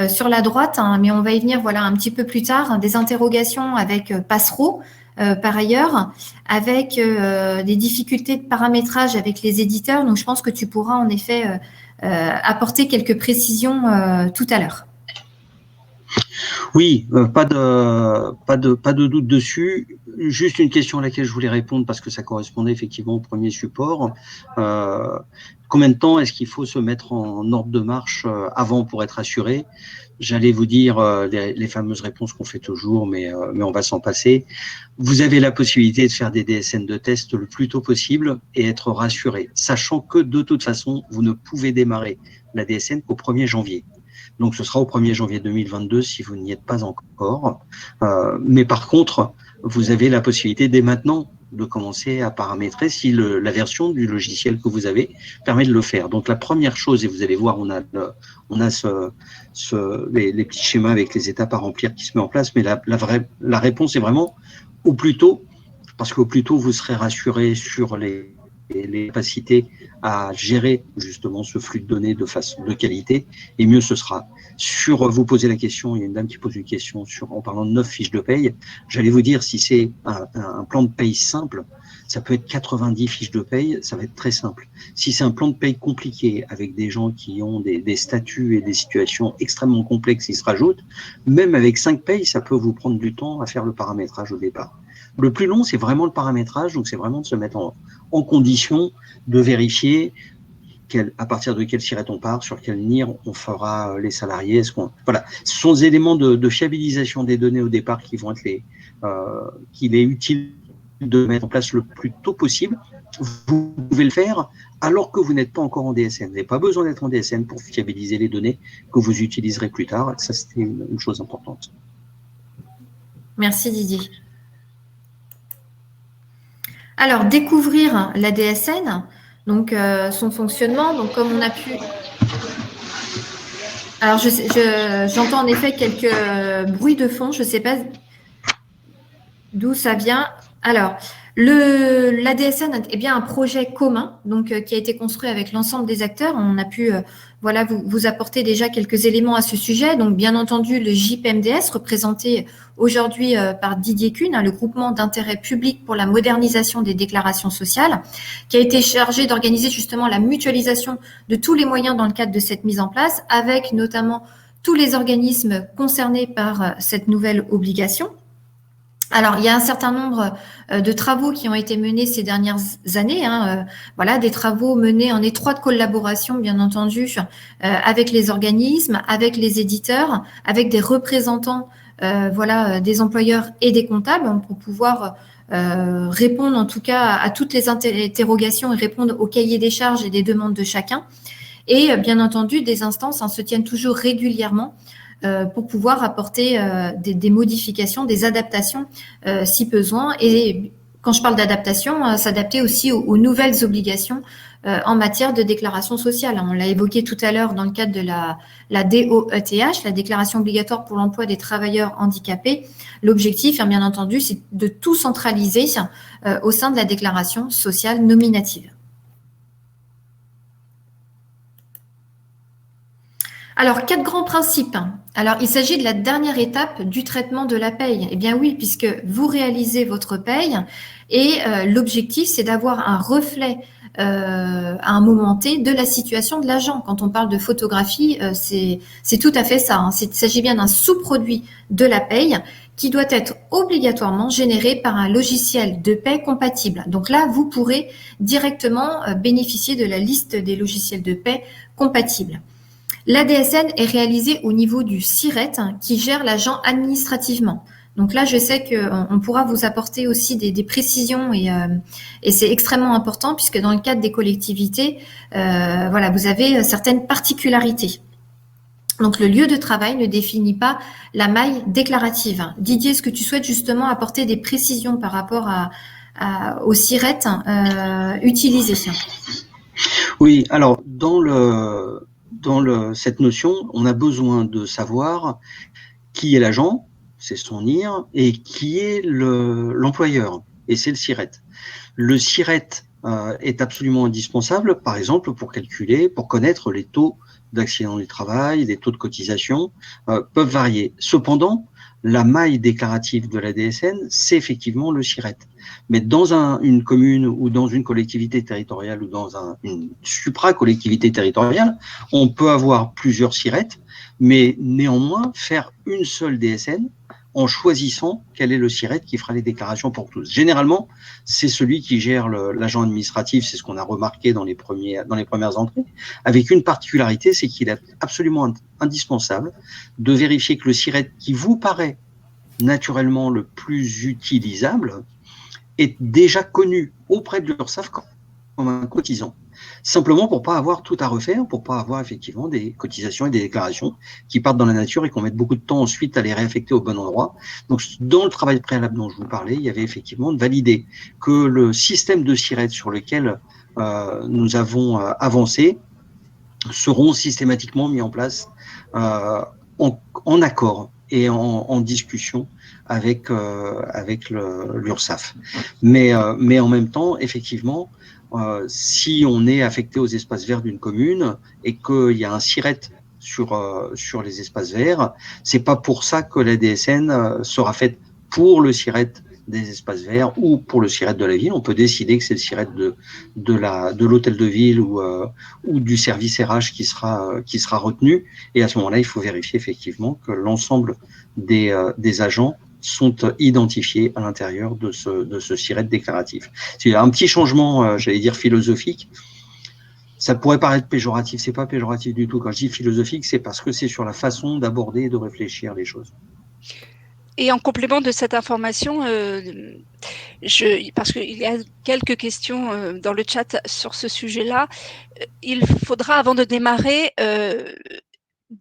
sur la droite, mais on va y venir un petit peu plus tard, des interrogations avec Passereau, par ailleurs, avec des difficultés de paramétrage avec les éditeurs. Donc, je pense que tu pourras en effet apporter quelques précisions tout à l'heure. Oui, pas de doute dessus. Juste une question à laquelle je voulais répondre parce que ça correspondait effectivement au premier support. Combien de temps est-ce qu'il faut se mettre en ordre de marche avant pour être assuré? J'allais vous dire les fameuses réponses qu'on fait toujours, mais on va s'en passer. Vous avez la possibilité de faire des DSN de test le plus tôt possible et être rassuré, sachant que de toute façon, vous ne pouvez démarrer la DSN qu'au 1er janvier. Donc, ce sera au 1er janvier 2022 si vous n'y êtes pas encore. Mais par contre, vous avez la possibilité dès maintenant de commencer à paramétrer si la version du logiciel que vous avez permet de le faire. Donc, la première chose, et vous allez voir, on a les petits schémas avec les étapes à remplir qui se met en place, mais la réponse est vraiment au plus tôt, parce qu'au plus tôt, vous serez rassuré sur les capacités à gérer justement ce flux de données de qualité, et mieux ce sera. Vous posez la question, il y a une dame qui pose une question en parlant de 9 fiches de paye. J'allais vous dire, si c'est un plan de paye simple, ça peut être 90 fiches de paye, ça va être très simple. Si c'est un plan de paye compliqué, avec des gens qui ont des statuts et des situations extrêmement complexes qui se rajoutent, même avec 5 payes, ça peut vous prendre du temps à faire le paramétrage au départ. Le plus long, c'est vraiment le paramétrage, donc c'est vraiment de se mettre en condition de vérifier à partir de quel SIRET on part, sur quel NIR on fera les salariés. Voilà, ce sont des éléments de fiabilisation des données au départ qui vont être qu'il est utile de mettre en place le plus tôt possible. Vous pouvez le faire alors que vous n'êtes pas encore en DSN. Vous n'avez pas besoin d'être en DSN pour fiabiliser les données que vous utiliserez plus tard. Ça, c'était une chose importante. Merci Didier. Alors, découvrir la DSN, donc son fonctionnement, donc comme on a pu… Alors, j'entends en effet quelques bruits de fond, je ne sais pas d'où ça vient. Alors, la DSN est bien un projet commun, donc qui a été construit avec l'ensemble des acteurs. On a pu voilà, vous apporter déjà quelques éléments à ce sujet. Donc, bien entendu, le JPMDS, représenté aujourd'hui par Didier Kuhn, le groupement d'intérêt public pour la modernisation des déclarations sociales, qui a été chargé d'organiser justement la mutualisation de tous les moyens dans le cadre de cette mise en place, avec notamment tous les organismes concernés par cette nouvelle obligation. Alors, il y a un certain nombre de travaux qui ont été menés ces dernières années, voilà, des travaux menés en étroite collaboration, bien entendu, avec les organismes, avec les éditeurs, avec des représentants, voilà, des employeurs et des comptables pour pouvoir répondre en tout cas à toutes les interrogations et répondre au cahier des charges et des demandes de chacun. Et bien entendu, des instances se tiennent toujours régulièrement pour pouvoir apporter des modifications, des adaptations si besoin. Et quand je parle d'adaptation, s'adapter aussi aux nouvelles obligations en matière de déclaration sociale. On l'a évoqué tout à l'heure dans le cadre de la DOETH, la déclaration obligatoire pour l'emploi des travailleurs handicapés. L'objectif, bien entendu, c'est de tout centraliser au sein de la déclaration sociale nominative. Alors, 4 grands principes. Alors, il s'agit de la dernière étape du traitement de la paye. Eh bien oui, puisque vous réalisez votre paye et l'objectif, c'est d'avoir un reflet à un moment T de la situation de l'agent. Quand on parle de photographie, c'est tout à fait ça. Il s'agit bien d'un sous-produit de la paye qui doit être obligatoirement généré par un logiciel de paie compatible. Donc là, vous pourrez directement bénéficier de la liste des logiciels de paie compatibles. La DSN est réalisée au niveau du SIRET qui gère l'agent administrativement. Donc là, je sais qu'on pourra vous apporter aussi des précisions et c'est extrêmement important puisque dans le cadre des collectivités, voilà, vous avez certaines particularités. Donc le lieu de travail ne définit pas la maille déclarative. Didier, est-ce que tu souhaites justement apporter des précisions par rapport au SIRET utilisé? Oui, alors dans cette notion, on a besoin de savoir qui est l'agent, c'est son NIR, et qui est l'employeur, et c'est le SIRET. Le SIRET est absolument indispensable, par exemple, pour calculer, pour connaître les taux d'accident du travail, les taux de cotisation peuvent varier. Cependant, la maille déclarative de la DSN, c'est effectivement le SIRET. Mais dans une commune ou dans une collectivité territoriale ou dans une supra-collectivité territoriale, on peut avoir plusieurs SIRET mais néanmoins faire une seule DSN en choisissant quel est le SIRET qui fera les déclarations pour tous. Généralement, c'est celui qui gère l'agent administratif, c'est ce qu'on a remarqué dans les premières entrées, avec une particularité, c'est qu'il est absolument indispensable de vérifier que le SIRET qui vous paraît naturellement le plus utilisable est déjà connu auprès de l'URSSAF comme un cotisant. Simplement pour pas avoir tout à refaire, pour pas avoir effectivement des cotisations et des déclarations qui partent dans la nature et qu'on mette beaucoup de temps ensuite à les réaffecter au bon endroit. Donc, dans le travail préalable dont je vous parlais, il y avait effectivement de valider que le système de SIRET sur lequel nous avons avancé seront systématiquement mis en place en accord et en discussion avec l'URSSAF. Mais en même temps, effectivement, si on est affecté aux espaces verts d'une commune et qu'il y a un SIRET sur les espaces verts, c'est pas pour ça que la DSN sera faite pour le SIRET des espaces verts ou pour le SIRET de la ville. On peut décider que c'est le SIRET de l'hôtel de ville ou du service RH qui sera retenu. Et à ce moment-là, il faut vérifier effectivement que l'ensemble des agents sont identifiés à l'intérieur de ce SIRET déclaratif. C'est un petit changement, j'allais dire philosophique. Ça pourrait paraître péjoratif, c'est pas péjoratif du tout. Quand je dis philosophique, c'est parce que c'est sur la façon d'aborder et de réfléchir les choses. Et en complément de cette information, parce qu'il y a quelques questions dans le chat sur ce sujet-là, il faudra, avant de démarrer,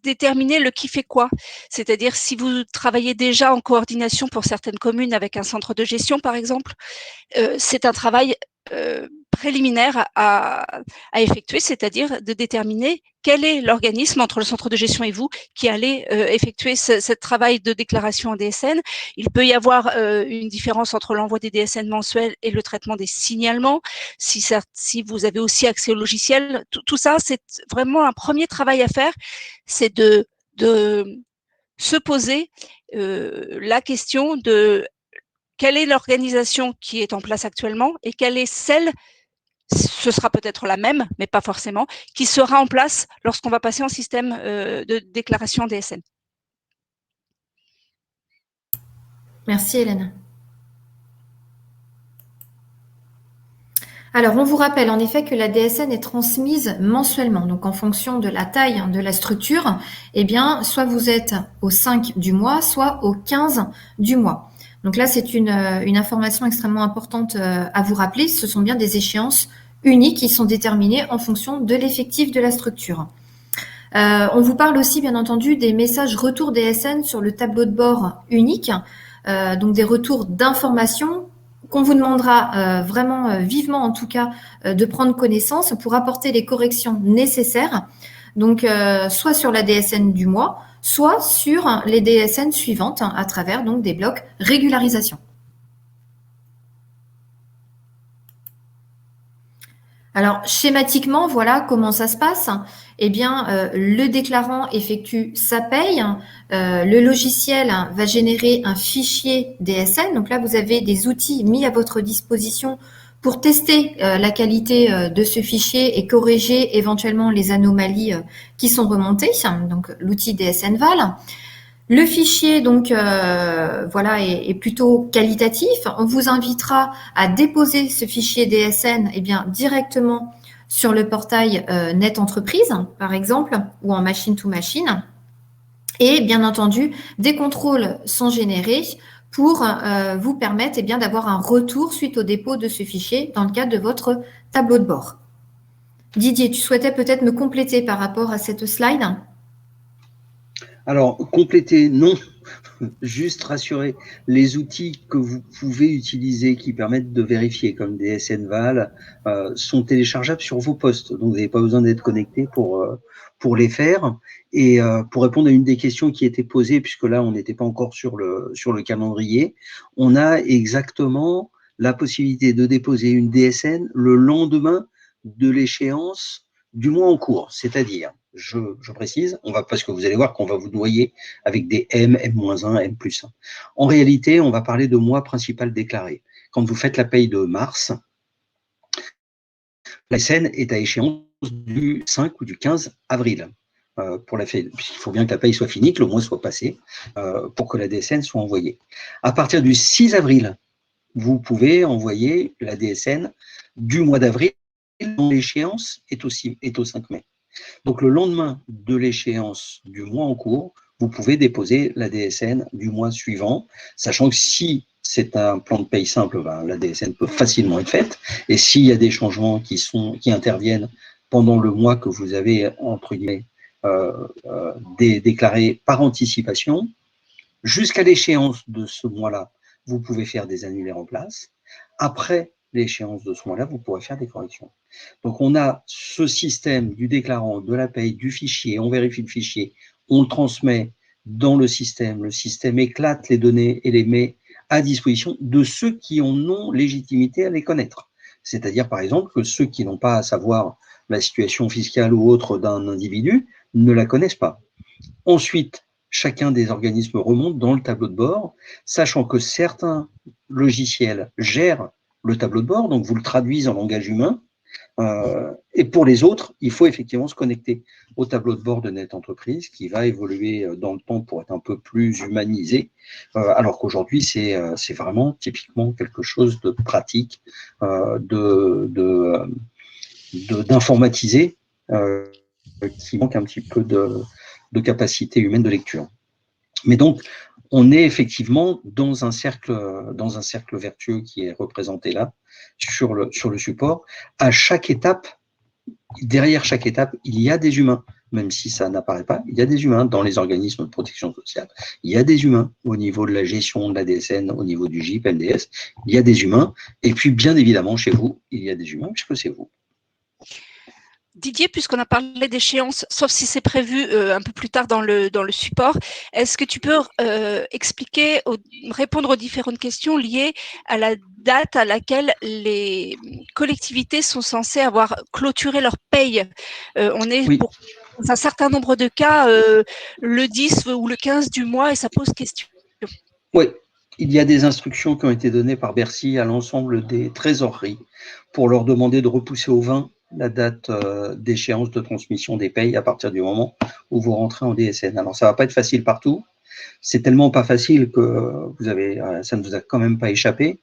déterminer le qui fait quoi. C'est-à-dire, si vous travaillez déjà en coordination pour certaines communes avec un centre de gestion, par exemple, c'est un travail préliminaire à effectuer, c'est-à-dire de déterminer quel est l'organisme entre le centre de gestion et vous qui allez effectuer ce travail de déclaration en DSN. Il peut y avoir une différence entre l'envoi des DSN mensuels et le traitement des signalements. Si vous avez aussi accès au logiciel, tout ça, c'est vraiment un premier travail à faire, c'est de se poser la question de quelle est l'organisation qui est en place actuellement et quelle est celle, ce sera peut-être la même, mais pas forcément, qui sera en place lorsqu'on va passer en système de déclaration DSN. Merci Hélène. Alors, on vous rappelle en effet que la DSN est transmise mensuellement. Donc, en fonction de la taille de la structure, eh bien, soit vous êtes au 5 du mois, soit au 15 du mois. Donc là, c'est une information extrêmement importante à vous rappeler. Ce sont bien des échéances uniques qui sont déterminées en fonction de l'effectif de la structure. On vous parle aussi, bien entendu, des messages retour DSN sur le tableau de bord unique, donc des retours d'informations qu'on vous demandera vraiment vivement, en tout cas, de prendre connaissance pour apporter les corrections nécessaires, donc soit sur la DSN du mois, soit sur les DSN suivantes à travers donc des blocs régularisation. Alors, schématiquement, voilà comment ça se passe. Eh bien, le déclarant effectue sa paye. Le logiciel va générer un fichier DSN. Donc là, vous avez des outils mis à votre disposition pour tester la qualité de ce fichier et corriger éventuellement les anomalies qui sont remontées. Donc, l'outil DSN Val. Le fichier, donc, voilà, est plutôt qualitatif. On vous invitera à déposer ce fichier DSN directement sur le portail Net Entreprise, par exemple, ou en machine to machine. Et bien entendu, des contrôles sont générés pour vous permettre d'avoir un retour suite au dépôt de ce fichier dans le cadre de votre tableau de bord. Didier, tu souhaitais peut-être me compléter par rapport à cette slide ? Alors, compléter, non, juste rassurer, les outils que vous pouvez utiliser qui permettent de vérifier, comme DSN Val, sont téléchargeables sur vos postes. Donc, vous n'avez pas besoin d'être connecté pour les faire. Et pour répondre à une des questions qui était posée, puisque là, on n'était pas encore sur le calendrier, on a exactement la possibilité de déposer une DSN le lendemain de l'échéance du mois en cours, c'est-à-dire, je précise, parce que vous allez voir qu'on va vous noyer avec des M, M-1, M+1. En réalité, on va parler de mois principal déclaré. Quand vous faites la paye de mars, la SN est à échéance du 5 ou du 15 avril. il faut bien que la paye soit finie, que le mois soit passé, pour que la DSN soit envoyée. À partir du 6 avril, vous pouvez envoyer la DSN du mois d'avril, dont l'échéance est au 5 mai. Donc, le lendemain de l'échéance du mois en cours, vous pouvez déposer la DSN du mois suivant, sachant que si c'est un plan de paye simple, la DSN peut facilement être faite. Et s'il y a des changements qui interviennent pendant le mois que vous avez, entre guillemets, déclaré par anticipation, jusqu'à l'échéance de ce mois-là, vous pouvez faire des annulés en place. Après l'échéance de ce mois-là, vous pourrez faire des corrections. Donc, on a ce système du déclarant, de la paye, du fichier, on vérifie le fichier, on le transmet dans le système éclate les données et les met à disposition de ceux qui en ont légitimité à les connaître. C'est-à-dire, par exemple, que ceux qui n'ont pas à savoir la situation fiscale ou autre d'un individu ne la connaissent pas. Ensuite, chacun des organismes remonte dans le tableau de bord, sachant que certains logiciels gèrent le tableau de bord, donc vous le traduisez en langage humain, et pour les autres, il faut effectivement se connecter au tableau de bord de Net Entreprise qui va évoluer dans le temps pour être un peu plus humanisé, alors qu'aujourd'hui, c'est vraiment typiquement quelque chose de pratique, d'informatisé, qui manque un petit peu de capacité humaine de lecture. Mais donc, on est effectivement dans un cercle vertueux qui est représenté là, sur le support. À chaque étape, derrière chaque étape, il y a des humains, même si ça n'apparaît pas, il y a des humains dans les organismes de protection sociale. Il y a des humains au niveau de la gestion de la DSN, au niveau du GIP, MDS, il y a des humains. Et puis, bien évidemment, chez vous, il y a des humains, puisque c'est vous. Didier, puisqu'on a parlé d'échéance, sauf si c'est prévu un peu plus tard dans le support, est-ce que tu peux répondre aux différentes questions liées à la date à laquelle les collectivités sont censées avoir clôturé leur paye? On est Oui. pour un certain nombre de cas le 10 ou le 15 du mois et ça pose question. Oui, il y a des instructions qui ont été données par Bercy à l'ensemble des trésoreries pour leur demander de repousser au 20 la date d'échéance de transmission des payes à partir du moment où vous rentrez en DSN. Alors, ça ne va pas être facile partout. C'est tellement pas facile que ça ne vous a quand même pas échappé,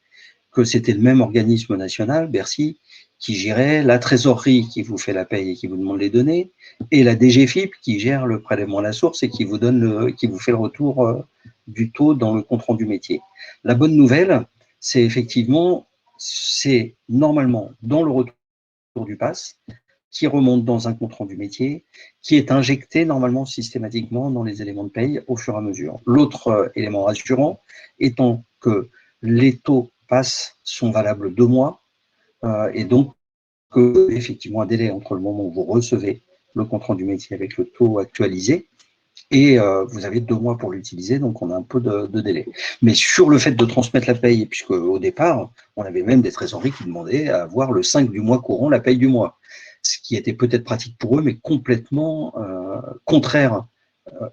que c'était le même organisme national, Bercy, qui gérait la trésorerie qui vous fait la paye et qui vous demande les données, et la DGFiP qui gère le prélèvement à la source et qui vous fait le retour du taux dans le compte rendu métier. La bonne nouvelle, c'est effectivement, c'est normalement dans le retour du PASS, qui remonte dans un compte rendu métier, qui est injecté normalement systématiquement dans les éléments de paye au fur et à mesure. L'autre élément rassurant étant que les taux PASS sont valables 2 mois, et donc effectivement un délai entre le moment où vous recevez le compte rendu métier avec le taux actualisé et vous avez 2 mois pour l'utiliser, donc on a un peu de délai. Mais sur le fait de transmettre la paye, puisque au départ, on avait même des trésoreries qui demandaient à avoir le 5 du mois courant la paye du mois, ce qui était peut-être pratique pour eux, mais complètement contraire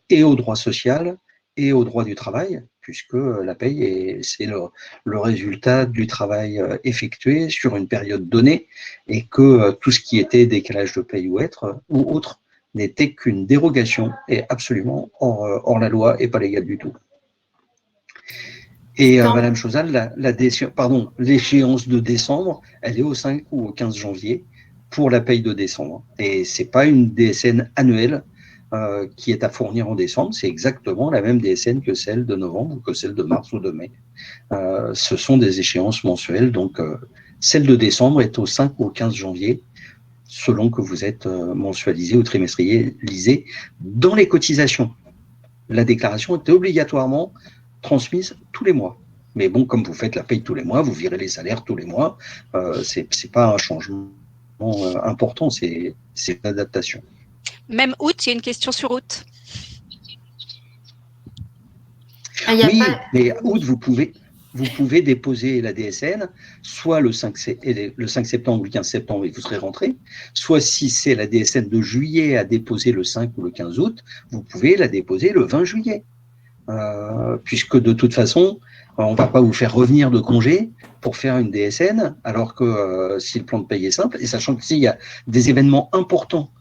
et au droit social et au droit du travail, puisque la paye, c'est le résultat du travail effectué sur une période donnée, et que tout ce qui était décalage de paye ou autre n'était qu'une dérogation et absolument hors la loi et pas légal du tout. Et Madame Chazal, l'échéance de décembre, elle est au 5 ou au 15 janvier pour la paye de décembre. Et ce n'est pas une DSN annuelle qui est à fournir en décembre, c'est exactement la même DSN que celle de novembre ou que celle de mars ou de mai. Ce sont des échéances mensuelles, donc celle de décembre est au 5 ou au 15 janvier, selon que vous êtes mensualisé ou trimestrialisé dans les cotisations. La déclaration est obligatoirement transmise tous les mois. Mais bon, comme vous faites la paye tous les mois, vous virez les salaires tous les mois, c'est pas un changement important, c'est une adaptation. Même août, il y a une question sur août. Oui, mais août, vous pouvez déposer la DSN, soit le 5 septembre ou le 15 septembre et vous serez rentré, soit si c'est la DSN de juillet à déposer le 5 ou le 15 août, vous pouvez la déposer le 20 juillet. Puisque de toute façon, on ne va pas vous faire revenir de congé pour faire une DSN, alors que si le plan de paye est simple, et sachant que s'il y a des événements importants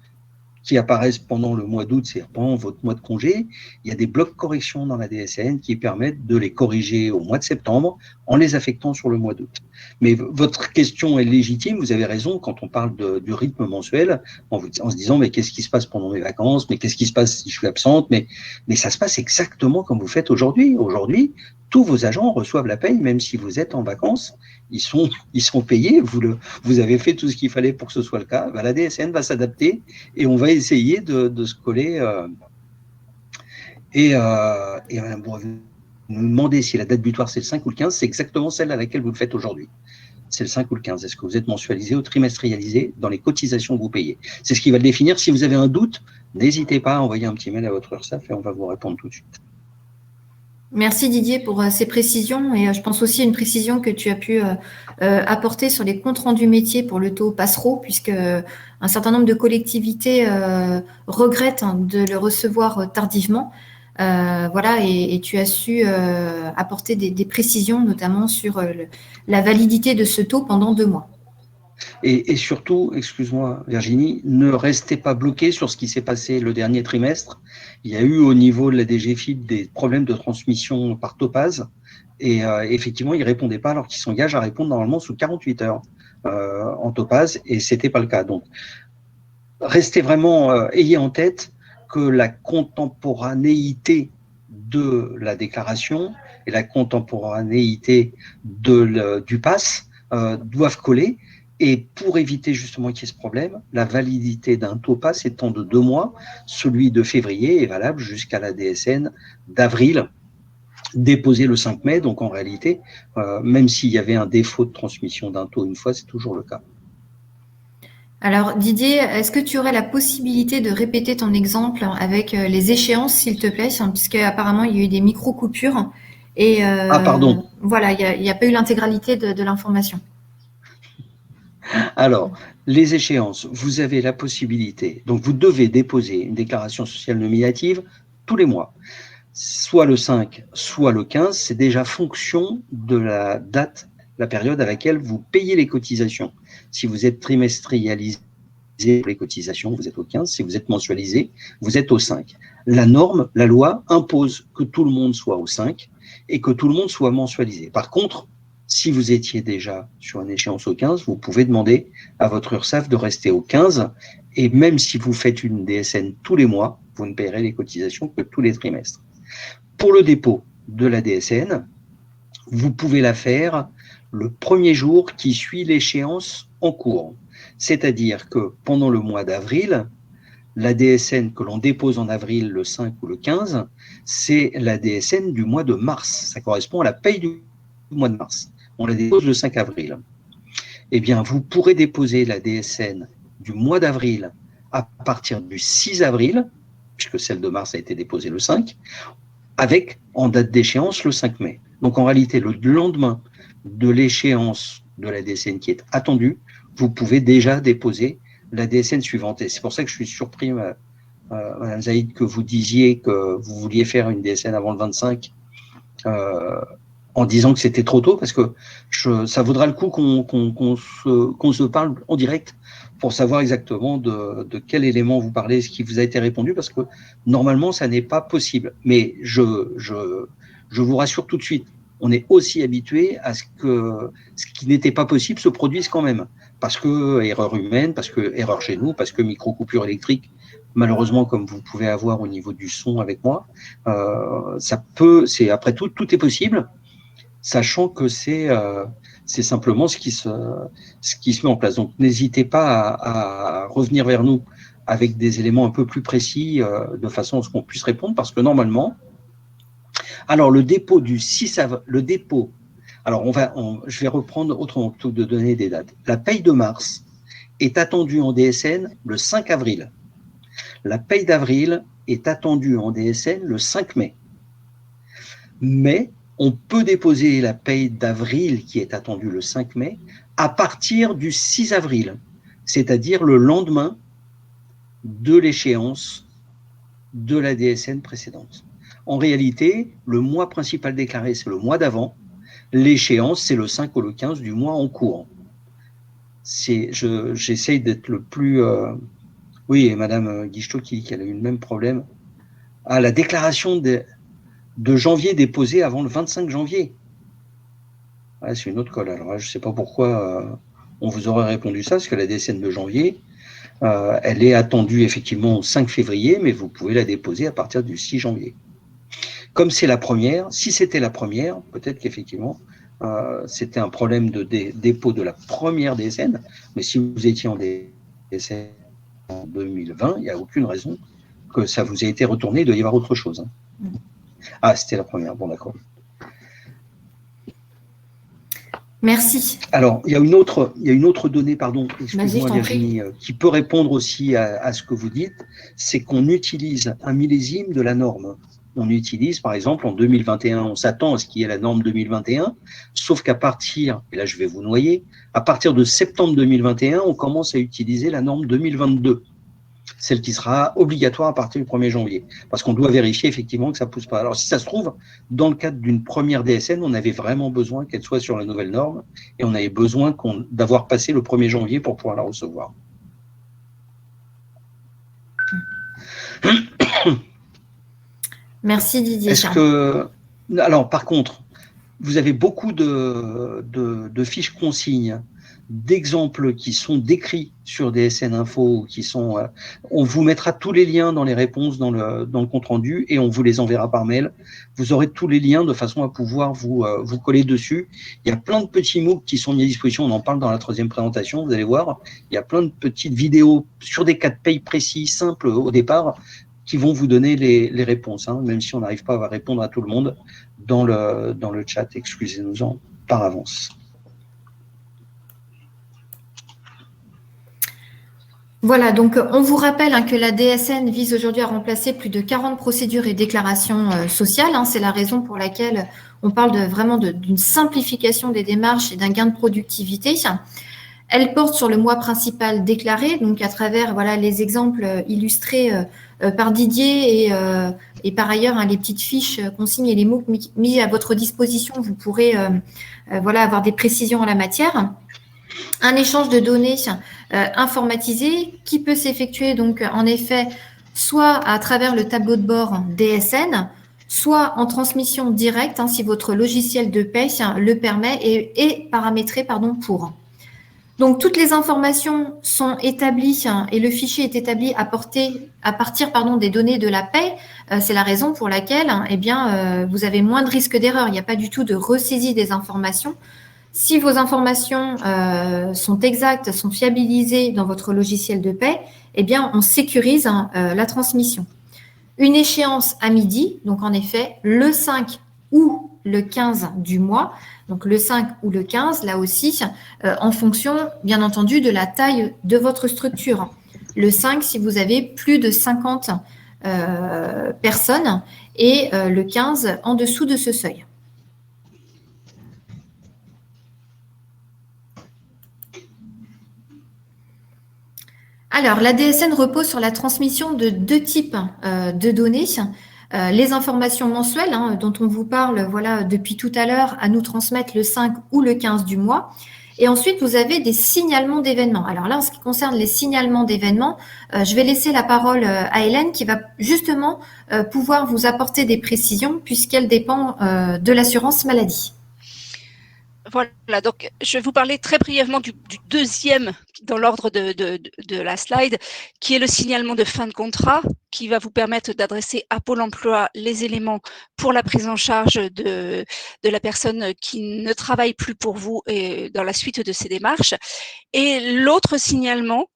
qui apparaissent pendant le mois d'août, c'est pendant votre mois de congé, il y a des blocs corrections dans la DSN qui permettent de les corriger au mois de septembre en les affectant sur le mois d'août. Mais votre question est légitime, vous avez raison, quand on parle du rythme mensuel, en se disant mais qu'est-ce qui se passe pendant mes vacances, mais qu'est-ce qui se passe si je suis absente, mais ça se passe exactement comme vous faites aujourd'hui. Aujourd'hui, tous vos agents reçoivent la paye, même si vous êtes en vacances, ils sont payés, vous avez fait tout ce qu'il fallait pour que ce soit le cas. La DSN va s'adapter et on va essayer de se coller. Bon, vous me demandez si la date butoir c'est le 5 ou le 15, c'est exactement celle à laquelle vous le faites aujourd'hui. C'est le 5 ou le 15. Est-ce que vous êtes mensualisé ou trimestrialisé dans les cotisations que vous payez? C'est ce qui va le définir. Si vous avez un doute, n'hésitez pas à envoyer un petit mail à votre URSSAF et on va vous répondre tout de suite. Merci Didier pour ces précisions et je pense aussi à une précision que tu as pu apporter sur les comptes rendus métiers pour le taux passereau, puisque un certain nombre de collectivités regrettent de le recevoir tardivement. Voilà, et tu as su apporter des précisions, notamment sur la validité de ce taux pendant 2 mois. Et surtout, excuse-moi Virginie, ne restez pas bloqués sur ce qui s'est passé le dernier trimestre. Il y a eu au niveau de la DGFiP des problèmes de transmission par Topaz et effectivement, ils ne répondaient pas alors qu'ils s'engagent à répondre normalement sous 48 heures en Topaz et ce n'était pas le cas. Donc, restez vraiment, ayez en tête que la contemporanéité de la déclaration et la contemporanéité du pass doivent coller. Et pour éviter justement qu'il y ait ce problème, la validité d'un taux pass étant de 2 mois, celui de février est valable jusqu'à la DSN d'avril, déposé le 5 mai. Donc en réalité, même s'il y avait un défaut de transmission d'un taux une fois, c'est toujours le cas. Alors Didier, est-ce que tu aurais la possibilité de répéter ton exemple avec les échéances, s'il te plaît, puisque apparemment il y a eu des micro-coupures et pardon. Voilà, il n'y a pas eu l'intégralité de l'information. Alors, les échéances, vous avez la possibilité, donc vous devez déposer une déclaration sociale nominative tous les mois, soit le 5, soit le 15, c'est déjà fonction de la date, la période à laquelle vous payez les cotisations. Si vous êtes trimestrialisé pour les cotisations, vous êtes au 15, si vous êtes mensualisé, vous êtes au 5. La norme, la loi impose que tout le monde soit au 5 et que tout le monde soit mensualisé. Par contre, si vous étiez déjà sur une échéance au 15, vous pouvez demander à votre URSSAF de rester au 15 et même si vous faites une DSN tous les mois, vous ne payerez les cotisations que tous les trimestres. Pour le dépôt de la DSN, vous pouvez la faire le premier jour qui suit l'échéance en cours. C'est-à-dire que pendant le mois d'avril, la DSN que l'on dépose en avril le 5 ou le 15, c'est la DSN du mois de mars. Ça correspond à la paye du mois de mars. On la dépose le 5 avril. Eh bien, vous pourrez déposer la DSN du mois d'avril à partir du 6 avril, puisque celle de mars a été déposée le 5, avec en date d'échéance le 5 mai. Donc en réalité, le lendemain de l'échéance de la DSN qui est attendue, vous pouvez déjà déposer la DSN suivante. Et c'est pour ça que je suis surpris, Madame Zaïd, que vous disiez que vous vouliez faire une DSN avant le 25 en disant que c'était trop tôt, parce que ça vaudra le coup qu'on se parle en direct pour savoir exactement de quel élément vous parlez, ce qui vous a été répondu, parce que normalement, ça n'est pas possible. Mais je vous rassure tout de suite, on est aussi habitué à ce que ce qui n'était pas possible se produise quand même, parce que erreur humaine, parce que erreur chez nous, parce que micro-coupure électrique, malheureusement, comme vous pouvez avoir au niveau du son avec moi, après tout est possible, sachant que c'est simplement ce qui se met en place. Donc, n'hésitez pas à revenir vers nous avec des éléments un peu plus précis de façon à ce qu'on puisse répondre, parce que normalement, alors le dépôt du 6 avril, alors je vais reprendre autrement plutôt que de donner des dates. La paye de mars est attendue en DSN le 5 avril. La paye d'avril est attendue en DSN le 5 mai. Mais on peut déposer la paye d'avril qui est attendue le 5 mai à partir du 6 avril, c'est-à-dire le lendemain de l'échéance de la DSN précédente. En réalité, le mois principal déclaré, c'est le mois d'avant. L'échéance, c'est le 5 ou le 15 du mois en cours. J'essaye d'être le plus Oui, et Madame Guichetot qui dit qu'elle a eu le même problème. Ah, la déclaration de janvier déposée avant le 25 janvier. Ouais, c'est une autre colle. Alors là, je ne sais pas pourquoi on vous aurait répondu ça, parce que la DSN de janvier, elle est attendue effectivement au 5 février, mais vous pouvez la déposer à partir du 6 janvier. Comme c'est la première, si c'était la première, peut-être qu'effectivement, c'était un problème de dépôt de la première DSN, mais si vous étiez en DSN en 2020, il n'y a aucune raison que ça vous ait été retourné, il doit y avoir autre chose. Hein. Ah, c'était la première, bon d'accord. Merci. Alors, il y a une autre donnée, pardon, excuse-moi Virginie, qui peut répondre aussi à ce que vous dites, c'est qu'on utilise un millésime de la norme. On utilise, par exemple, en 2021, on s'attend à ce qu'il y ait la norme 2021, sauf qu'à partir, et là je vais vous noyer, à partir de septembre 2021, on commence à utiliser la norme 2022, celle qui sera obligatoire à partir du 1er janvier, parce qu'on doit vérifier effectivement que ça ne pousse pas. Alors si ça se trouve, dans le cadre d'une première DSN, on avait vraiment besoin qu'elle soit sur la nouvelle norme, et on avait besoin d'avoir passé le 1er janvier pour pouvoir la recevoir. Merci Didier. Alors par contre, vous avez beaucoup de fiches consignes, d'exemples qui sont décrits sur DSN Info, on vous mettra tous les liens dans les réponses dans le compte-rendu et on vous les enverra par mail. Vous aurez tous les liens de façon à pouvoir vous coller dessus. Il y a plein de petits MOOC qui sont mis à disposition, on en parle dans la 3e présentation, vous allez voir. Il y a plein de petites vidéos sur des cas de paye précis, simples au départ, qui vont vous donner les réponses, hein, même si on n'arrive pas à répondre à tout le monde dans le chat. Excusez-nous-en par avance. Voilà, donc on vous rappelle que la DSN vise aujourd'hui à remplacer plus de 40 procédures et déclarations sociales. C'est la raison pour laquelle on parle vraiment d'une simplification des démarches et d'un gain de productivité. Elle porte sur le mois principal déclaré, donc à travers les exemples illustrés par Didier et par ailleurs les petites fiches consignes et les mots mis à votre disposition, vous pourrez avoir des précisions en la matière. Un échange de données informatisé qui peut s'effectuer donc en effet soit à travers le tableau de bord DSN, soit en transmission directe si votre logiciel de paie le permet et est paramétré pour. Donc, toutes les informations sont établies et le fichier est établi à partir des données de la paie. C'est la raison pour laquelle vous avez moins de risques d'erreur. Il n'y a pas du tout de ressaisie des informations. Si vos informations sont exactes, sont fiabilisées dans votre logiciel de paie, on sécurise la transmission. Une échéance à midi, donc en effet, le 5 ou le 15 du mois, donc le 5 ou le 15, là aussi, en fonction, bien entendu, de la taille de votre structure. Le 5, si vous avez plus de 50 personnes, et le 15 en dessous de ce seuil. Alors, la DSN repose sur la transmission de 2 types de données. Les informations mensuelles dont on vous parle depuis tout à l'heure à nous transmettre le 5 ou le 15 du mois. Et ensuite, vous avez des signalements d'événements. Alors là, en ce qui concerne les signalements d'événements, je vais laisser la parole à Hélène qui va justement pouvoir vous apporter des précisions puisqu'elle dépend de l'assurance maladie. Voilà, donc je vais vous parler très brièvement du deuxième dans l'ordre de la slide, qui est le signalement de fin de contrat, qui va vous permettre d'adresser à Pôle emploi les éléments pour la prise en charge de la personne qui ne travaille plus pour vous et dans la suite de ces démarches. Et l'autre signalement,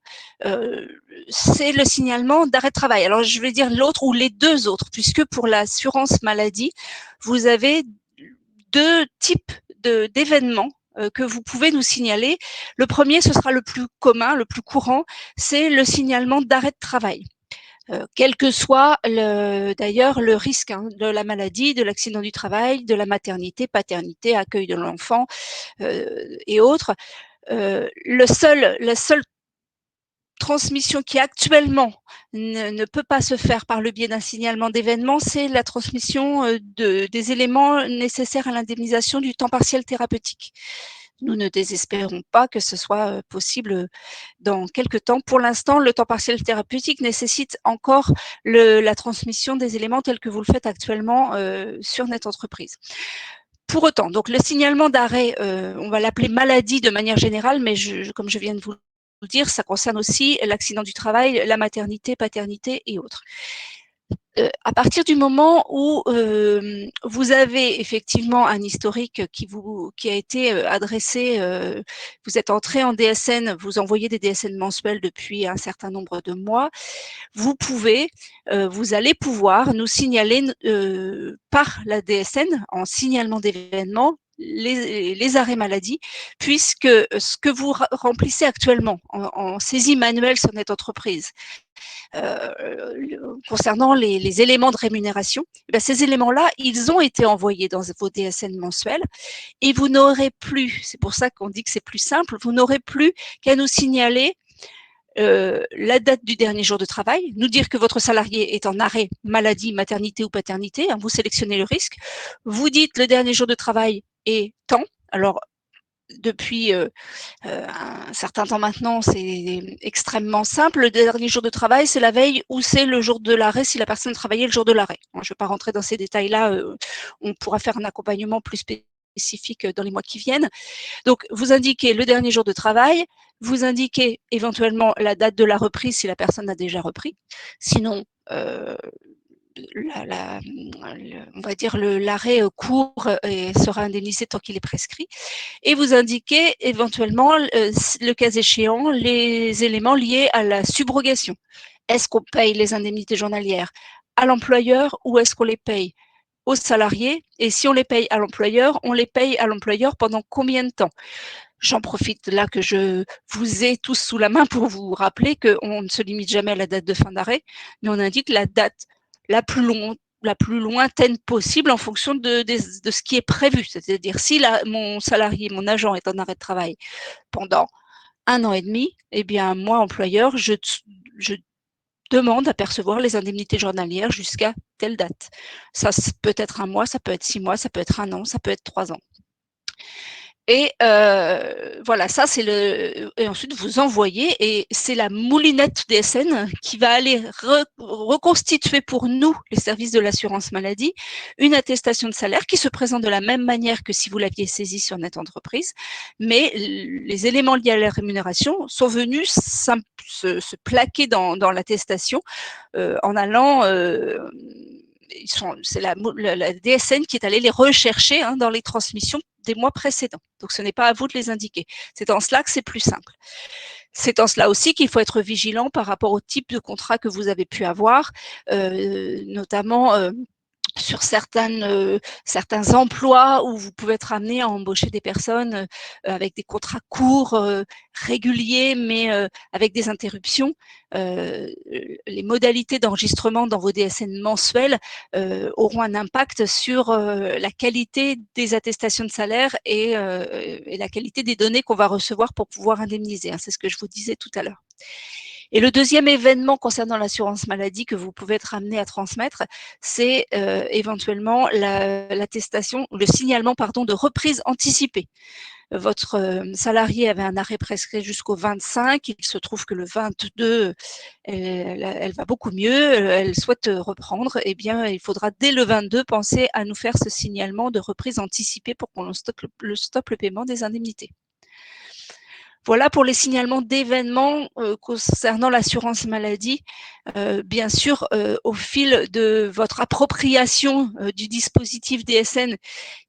c'est le signalement d'arrêt de travail. Alors je vais dire l'autre ou les deux autres, puisque pour l'assurance maladie, vous avez 2 types d'événements que vous pouvez nous signaler. Le premier, ce sera le plus commun, le plus courant, c'est le signalement d'arrêt de travail. Quel que soit d'ailleurs le risque de la maladie, de l'accident du travail, de la maternité, paternité, accueil de l'enfant et autres. La seule transmission qui actuellement ne peut pas se faire par le biais d'un signalement d'événement, c'est la transmission des éléments nécessaires à l'indemnisation du temps partiel thérapeutique. nous ne désespérons pas que ce soit possible dans quelques temps. Pour l'instant, le temps partiel thérapeutique nécessite encore la transmission des éléments tels que vous le faites actuellement sur Net Entreprise. Pour autant, donc le signalement d'arrêt, on va l'appeler maladie de manière générale, mais comme je viens de vous le dire, ça concerne aussi l'accident du travail, la maternité, paternité et autres. À partir du moment où vous avez effectivement un historique qui a été adressé, vous êtes entré en DSN, vous envoyez des DSN mensuels depuis un certain nombre de mois, vous allez pouvoir nous signaler par la DSN en signalement d'événements les arrêts maladie, puisque ce que vous remplissez actuellement en saisie manuelle sur Net Entreprise, concernant les éléments de rémunération, ces éléments-là, ils ont été envoyés dans vos DSN mensuels et vous n'aurez plus, c'est pour ça qu'on dit que c'est plus simple, vous n'aurez plus qu'à nous signaler la date du dernier jour de travail, nous dire que votre salarié est en arrêt maladie, maternité ou paternité, vous sélectionnez le risque, vous dites le dernier jour de travail est temps, alors depuis un certain temps maintenant, c'est extrêmement simple. Le dernier jour de travail, c'est la veille ou c'est le jour de l'arrêt si la personne travaillait le jour de l'arrêt. Je ne vais pas rentrer dans ces détails-là. On pourra faire un accompagnement plus spécifique dans les mois qui viennent. Donc, vous indiquez le dernier jour de travail, vous indiquez éventuellement la date de la reprise si la personne a déjà repris. Sinon, on va dire l'arrêt court et sera indemnisé tant qu'il est prescrit. Et vous indiquez éventuellement, le cas échéant, les éléments liés à la subrogation. Est-ce qu'on paye les indemnités journalières à l'employeur ou est-ce qu'on les paye aux salariés? Et si on les paye à l'employeur, on les paye à l'employeur pendant combien de temps? J'en profite là que je vous ai tous sous la main pour vous rappeler qu'on ne se limite jamais à la date de fin d'arrêt, mais on indique la date la plus lointaine possible en fonction de ce qui est prévu. C'est-à-dire si mon salarié, mon agent est en arrêt de travail pendant 1 an et demi, eh bien moi, employeur, je demande à percevoir les indemnités journalières jusqu'à telle date. Ça peut être 1 mois, ça peut être 6 mois, ça peut être 1 an, ça peut être 3 ans. Et voilà, ça c'est et ensuite vous envoyez et c'est la moulinette DSN qui va aller reconstituer pour nous, les services de l'assurance maladie, une attestation de salaire qui se présente de la même manière que si vous l'aviez saisie sur Net Entreprise, mais les éléments liés à la rémunération sont venus se plaquer dans l'attestation en allant c'est la DSN qui est allée les rechercher dans les transmissions des mois précédents. Donc, ce n'est pas à vous de les indiquer. C'est en cela que c'est plus simple. C'est en cela aussi qu'il faut être vigilant par rapport au type de contrat que vous avez pu avoir, notamment sur certains emplois où vous pouvez être amené à embaucher des personnes avec des contrats courts, réguliers, mais avec des interruptions. Les modalités d'enregistrement dans vos DSN mensuels auront un impact sur la qualité des attestations de salaire et la qualité des données qu'on va recevoir pour pouvoir indemniser. C'est ce que je vous disais tout à l'heure. Et le deuxième événement concernant l'assurance maladie que vous pouvez être amené à transmettre, c'est éventuellement l'attestation, le signalement de reprise anticipée. Votre salarié avait un arrêt prescrit jusqu'au 25, il se trouve que le 22, elle va beaucoup mieux, elle souhaite reprendre, eh bien il faudra dès le 22 penser à nous faire ce signalement de reprise anticipée pour qu'on stoppe le paiement des indemnités. Voilà pour les signalements d'événements concernant l'assurance maladie. Bien sûr, au fil de votre appropriation du dispositif DSN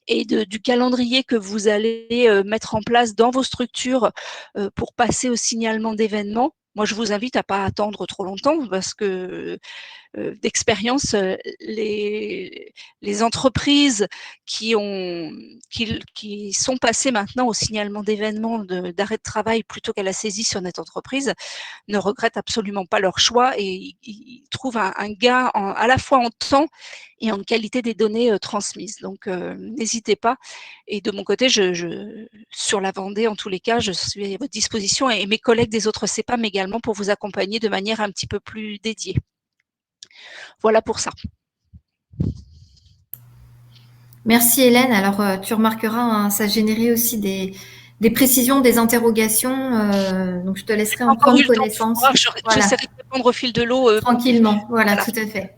et du calendrier que vous allez mettre en place dans vos structures pour passer au signalement d'événements, moi, je vous invite à ne pas attendre trop longtemps parce que d'expérience, les entreprises qui sont passées maintenant au signalement d'événements d'arrêt de travail plutôt qu'à la saisie sur Net Entreprise ne regrettent absolument pas leur choix et ils trouvent un gain à la fois en temps et en qualité des données transmises. Donc, n'hésitez pas. Et de mon côté, sur la Vendée, en tous les cas, je suis à votre disposition et mes collègues des autres CEPAM également pour vous accompagner de manière un petit peu plus dédiée. Voilà pour ça. Merci Hélène. Alors, tu remarqueras, ça a généré aussi des précisions, des interrogations. Donc, je te laisserai en Encore eu prendre le temps de connaissance. voir, Voilà, j'essaierai de répondre au fil de l'eau. tranquillement. Voilà, Voilà. tout à fait.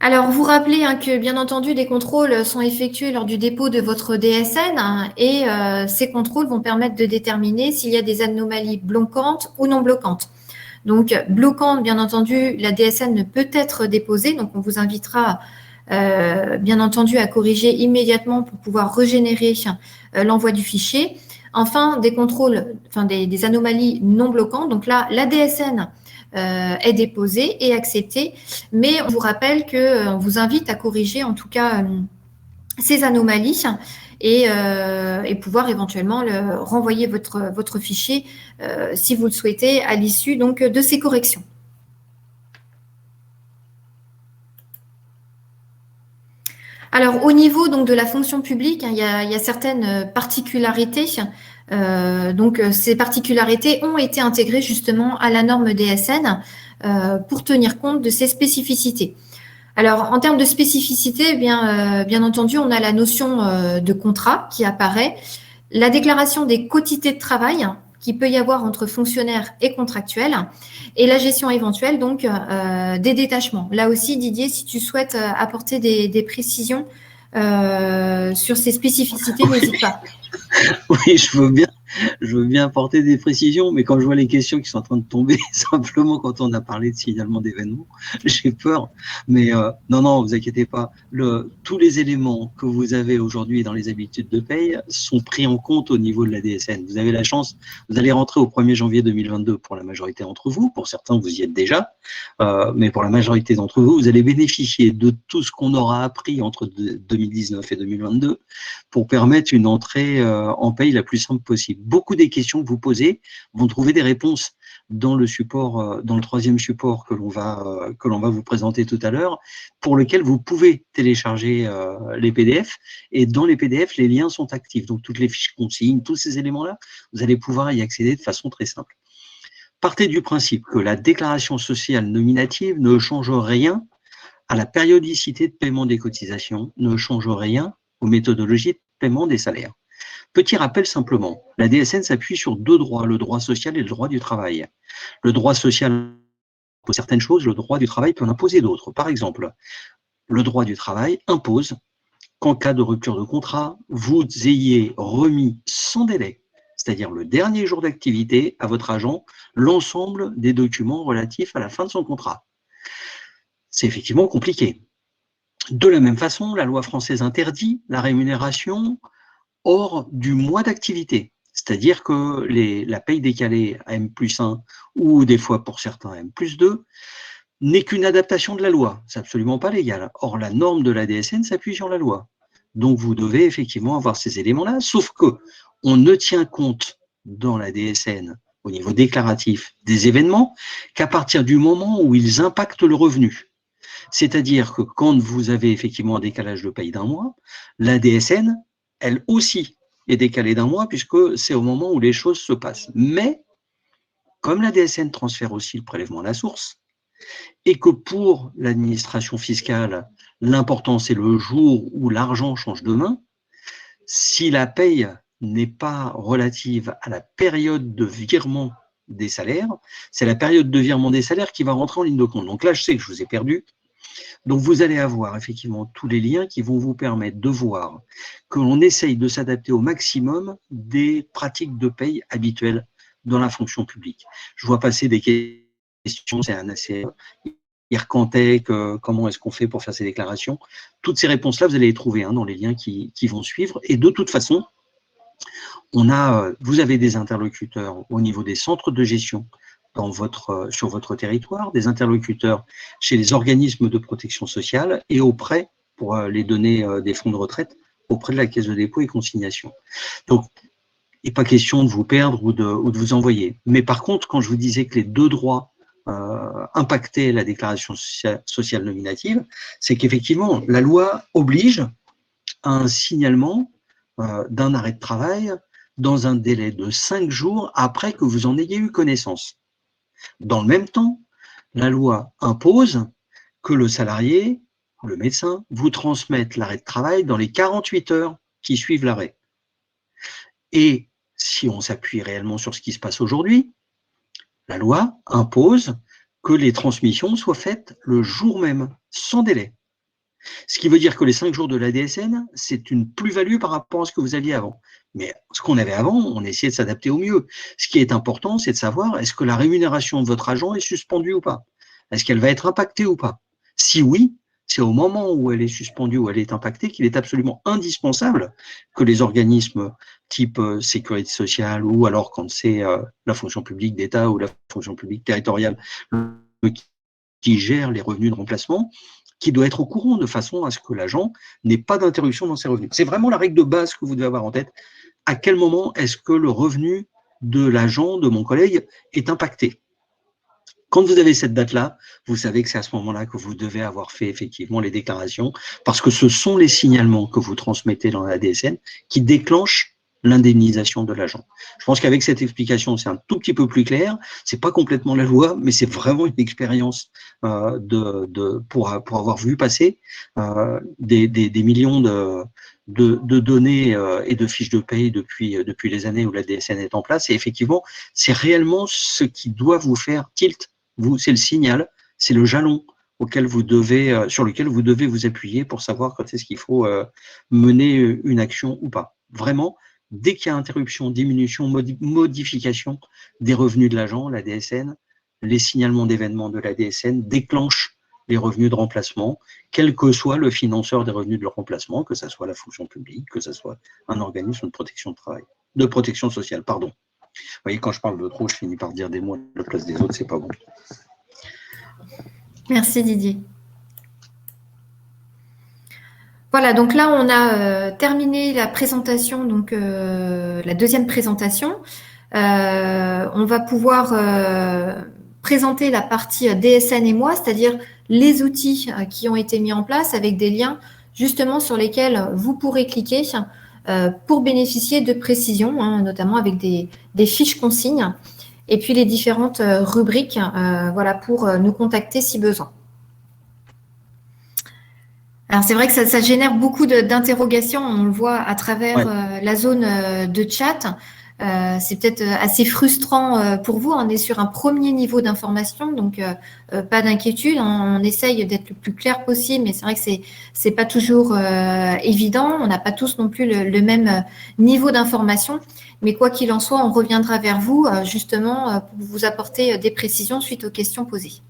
Alors, vous rappelez que, bien entendu, des contrôles sont effectués lors du dépôt de votre DSN et ces contrôles vont permettre de déterminer s'il y a des anomalies bloquantes ou non bloquantes. Donc, bloquante, bien entendu, la DSN ne peut être déposée. Donc, on vous invitera, bien entendu, à corriger immédiatement pour pouvoir régénérer l'envoi du fichier. Enfin, des contrôles, enfin des anomalies non bloquantes. Donc là, la DSN est déposée et acceptée, mais on vous rappelle qu'on vous invite à corriger en tout cas ces anomalies et pouvoir éventuellement renvoyer votre fichier si vous le souhaitez à l'issue donc de ces corrections. Alors, au niveau donc de la fonction publique, il y a certaines particularités. Donc, ces particularités ont été intégrées justement à la norme DSN pour tenir compte de ces spécificités. Alors, en termes de spécificité, bien entendu, on a la notion de contrat qui apparaît, la déclaration des quotités de travail qu'il peut y avoir entre fonctionnaires et contractuels, et la gestion éventuelle donc des détachements. Là aussi, Didier, si tu souhaites apporter des précisions sur ces spécificités, Oui, n'hésite pas. oui, je veux bien apporter des précisions, mais quand je vois les questions qui sont en train de tomber, simplement quand on a parlé de signalement d'événements, j'ai peur. Mais non, vous inquiétez pas. Tous les éléments que vous avez aujourd'hui dans les habitudes de paye sont pris en compte au niveau de la DSN. Vous avez la chance, vous allez rentrer au 1er janvier 2022 pour la majorité d'entre vous. Pour certains, vous y êtes déjà. Mais pour la majorité d'entre vous, vous allez bénéficier de tout ce qu'on aura appris entre 2019 et 2022 pour permettre une entrée en paye la plus simple possible. Beaucoup des questions que vous posez vont trouver des réponses dans le support, dans le 3e support que l'on va vous présenter tout à l'heure, pour lequel vous pouvez télécharger les PDF. Et dans les PDF, les liens sont actifs. Donc toutes les fiches consignes, tous ces éléments-là, vous allez pouvoir y accéder de façon très simple. Partez du principe que la déclaration sociale nominative ne change rien à la périodicité de paiement des cotisations, ne change rien aux méthodologies de paiement des salaires. Petit rappel simplement, la DSN s'appuie sur 2 droits, le droit social et le droit du travail. Le droit social impose certaines choses, le droit du travail peut en imposer d'autres. Par exemple, le droit du travail impose qu'en cas de rupture de contrat, vous ayez remis sans délai, c'est-à-dire le dernier jour d'activité, à votre agent, l'ensemble des documents relatifs à la fin de son contrat. C'est effectivement compliqué. De la même façon, la loi française interdit la rémunération hors du mois d'activité. C'est-à-dire que la paye décalée à M+1 ou des fois pour certains M+2 n'est qu'une adaptation de la loi. C'est absolument pas légal. Or, la norme de la DSN s'appuie sur la loi. Donc, vous devez effectivement avoir ces éléments-là, sauf que on ne tient compte dans la DSN au niveau déclaratif des événements qu'à partir du moment où ils impactent le revenu. C'est-à-dire que quand vous avez effectivement un décalage de paye d'un mois, la DSN, elle aussi, est décalée d'un mois puisque c'est au moment où les choses se passent. Mais, comme la DSN transfère aussi le prélèvement à la source, et que pour l'administration fiscale, l'important c'est le jour où l'argent change de main, si la paye n'est pas relative à la période de virement des salaires, c'est la période de virement des salaires qui va rentrer en ligne de compte. Donc là, je sais que je vous ai perdu. Donc, vous allez avoir effectivement tous les liens qui vont vous permettre de voir que l'on essaye de s'adapter au maximum des pratiques de paye habituelles dans la fonction publique. Je vois passer des questions, c'est un assez IRCANTEC, comment est-ce qu'on fait pour faire ces déclarations. Toutes ces réponses-là, vous allez les trouver dans les liens qui vont suivre. Et de toute façon, vous avez des interlocuteurs au niveau des centres de gestion sur votre territoire, des interlocuteurs chez les organismes de protection sociale et auprès, pour les données des fonds de retraite, auprès de la Caisse de dépôt et consignation. Donc, il n'est pas question de vous perdre ou de vous envoyer. Mais par contre, quand je vous disais que les 2 droits impactaient la déclaration sociale nominative, c'est qu'effectivement, la loi oblige à un signalement d'un arrêt de travail dans un délai de 5 jours après que vous en ayez eu connaissance. Dans le même temps, la loi impose que le salarié, le médecin, vous transmette l'arrêt de travail dans les 48 heures qui suivent l'arrêt. Et si on s'appuie réellement sur ce qui se passe aujourd'hui, la loi impose que les transmissions soient faites le jour même, sans délai. Ce qui veut dire que les 5 jours de la DSN, c'est une plus-value par rapport à ce que vous aviez avant. Mais ce qu'on avait avant, on essayait de s'adapter au mieux. Ce qui est important, c'est de savoir, est-ce que la rémunération de votre agent est suspendue ou pas? Est-ce qu'elle va être impactée ou pas? Si oui, c'est au moment où elle est suspendue, où elle est impactée, qu'il est absolument indispensable que les organismes type sécurité sociale, ou alors quand c'est la fonction publique d'État ou la fonction publique territoriale qui gère les revenus de remplacement, qui doit être au courant de façon à ce que l'agent n'ait pas d'interruption dans ses revenus. C'est vraiment la règle de base que vous devez avoir en tête. À quel moment est-ce que le revenu de l'agent, de mon collègue, est impacté? Quand vous avez cette date-là, vous savez que c'est à ce moment-là que vous devez avoir fait effectivement les déclarations, parce que ce sont les signalements que vous transmettez dans la DSN qui déclenchent l'indemnisation de l'agent. Je pense qu'avec cette explication, c'est un tout petit peu plus clair. C'est pas complètement la loi, mais c'est vraiment une expérience pour avoir vu passer des millions de données et de fiches de paye depuis les années où la DSN est en place. Et effectivement, c'est réellement ce qui doit vous faire tilt. C'est le signal, c'est le jalon auquel vous devez, sur lequel vous devez vous appuyer pour savoir quand est-ce qu'il faut mener une action ou pas. Vraiment, dès qu'il y a interruption, diminution, modification des revenus de l'agent, la DSN, les signalements d'événements de la DSN déclenchent les revenus de remplacement, quel que soit le financeur des revenus de remplacement, que ce soit la fonction publique, que ce soit un organisme de protection de travail, de protection sociale, pardon. Vous voyez, quand je parle de trop, je finis par dire des mots à la place des autres, c'est pas bon. Merci Didier. Voilà, donc là, on a terminé la présentation, donc la deuxième présentation. On va pouvoir présenter la partie DSN et moi, c'est-à-dire les outils qui ont été mis en place avec des liens justement sur lesquels vous pourrez cliquer pour bénéficier de précisions, hein, notamment avec des fiches consignes et puis les différentes rubriques voilà, pour nous contacter si besoin. Alors c'est vrai que ça génère beaucoup d'interrogations, on le voit à travers la zone de chat. C'est peut-être assez frustrant pour vous. On est sur un premier niveau d'information, donc pas d'inquiétude. On essaye d'être le plus clair possible, mais c'est vrai que c'est pas toujours évident. On n'a pas tous non plus le même niveau d'information. Mais quoi qu'il en soit, on reviendra vers vous justement pour vous apporter des précisions suite aux questions posées.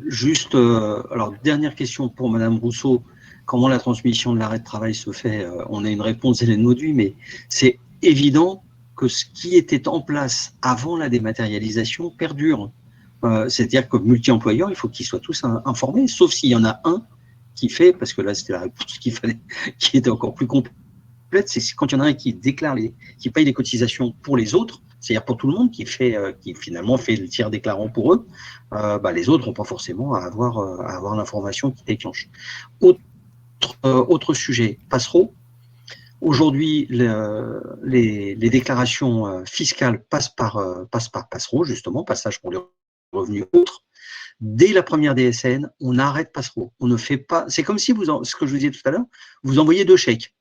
Juste, alors dernière question pour Madame Rousseau, comment la transmission de l'arrêt de travail se fait? On a une réponse, Hélène Mauduit, mais c'est évident que ce qui était en place avant la dématérialisation perdure. C'est-à-dire que multi-employeurs, il faut qu'ils soient tous informés, sauf s'il y en a un qui fait, parce que là c'était la réponse qu'il fallait, qui était encore plus complète, c'est quand il y en a un qui déclare qui paye les cotisations pour les autres, c'est-à-dire pour tout le monde, qui finalement fait le tiers déclarant pour eux, les autres n'ont pas forcément à avoir l'information qui déclenche. Autre sujet, Passereau. Aujourd'hui, les déclarations fiscales passent par Passereau, justement, passage pour les revenus autres. Dès la première DSN, on arrête Passereau. On ne fait pas. C'est comme si ce que je vous disais tout à l'heure, vous envoyez 2 chèques.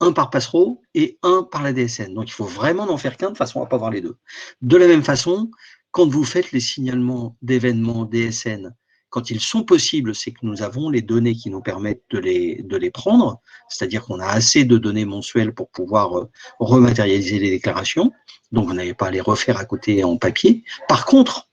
Un par Passereau et un par la DSN. Donc, il faut vraiment n'en faire qu'un de façon à ne pas avoir les deux. De la même façon, quand vous faites les signalements d'événements DSN, quand ils sont possibles, c'est que nous avons les données qui nous permettent de les prendre, c'est-à-dire qu'on a assez de données mensuelles pour pouvoir rematérialiser les déclarations, donc vous n'avez pas à les refaire à côté en papier. Par contre,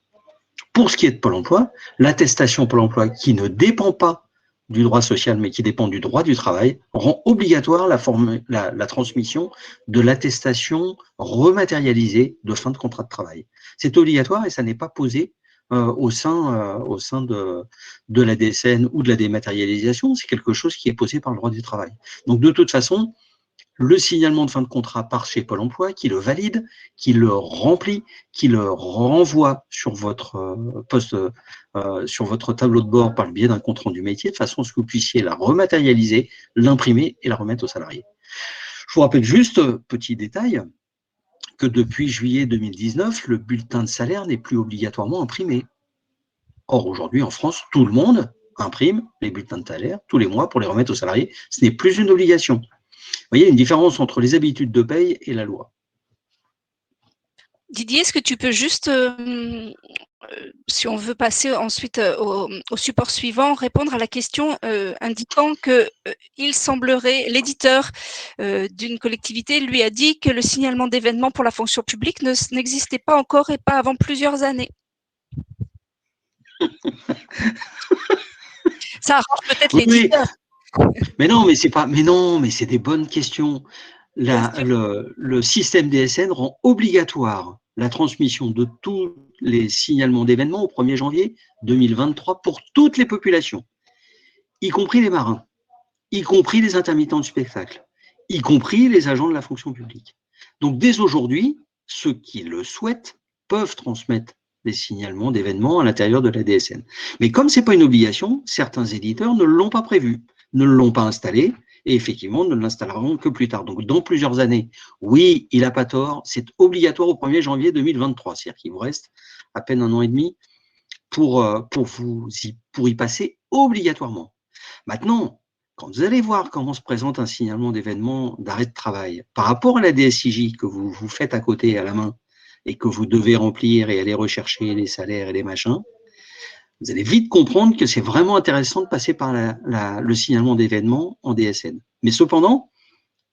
pour ce qui est de Pôle emploi, l'attestation Pôle emploi qui ne dépend pas du droit social, mais qui dépend du droit du travail, rend obligatoire la transmission de l'attestation rematérialisée de fin de contrat de travail. C'est obligatoire et ça n'est pas posé au sein de la DSN ou de la dématérialisation, c'est quelque chose qui est posé par le droit du travail. Donc de toute façon, le signalement de fin de contrat part chez Pôle emploi, qui le valide, qui le remplit, qui le renvoie sur votre poste, sur votre tableau de bord par le biais d'un compte rendu métier, de façon à ce que vous puissiez la rematérialiser, l'imprimer et la remettre aux salariés. Je vous rappelle juste, petit détail, que depuis juillet 2019, le bulletin de salaire n'est plus obligatoirement imprimé. Or, aujourd'hui, en France, tout le monde imprime les bulletins de salaire tous les mois pour les remettre aux salariés. Ce n'est plus une obligation. voyez, une différence entre les habitudes de paye et la loi. Didier, est-ce que tu peux juste, si on veut passer ensuite au support suivant, répondre à la question indiquant que il semblerait, l'éditeur d'une collectivité lui a dit que le signalement d'événements pour la fonction publique n'existait pas encore et pas avant plusieurs années. Ça arrange peut-être Oui, l'éditeur. mais non, mais c'est des bonnes questions. Bien sûr. Le système DSN rend obligatoire la transmission de tous les signalements d'événements au 1er janvier 2023 pour toutes les populations, y compris les marins, y compris les intermittents du spectacle, y compris les agents de la fonction publique. Donc dès aujourd'hui, ceux qui le souhaitent peuvent transmettre les signalements d'événements à l'intérieur de la DSN. Mais comme ce n'est pas une obligation, certains éditeurs ne l'ont pas prévu, ne l'ont pas installé, et effectivement ne l'installeront que plus tard. Donc dans plusieurs années, oui, il n'a pas tort, c'est obligatoire au 1er janvier 2023, c'est-à-dire qu'il vous reste à peine 1 an et demi pour y passer obligatoirement. Maintenant, quand vous allez voir comment se présente un signalement d'événement d'arrêt de travail par rapport à la DSIJ que vous faites à côté à la main et que vous devez remplir et aller rechercher les salaires et les machins, vous allez vite comprendre que c'est vraiment intéressant de passer par le signalement d'événement en DSN. Mais cependant,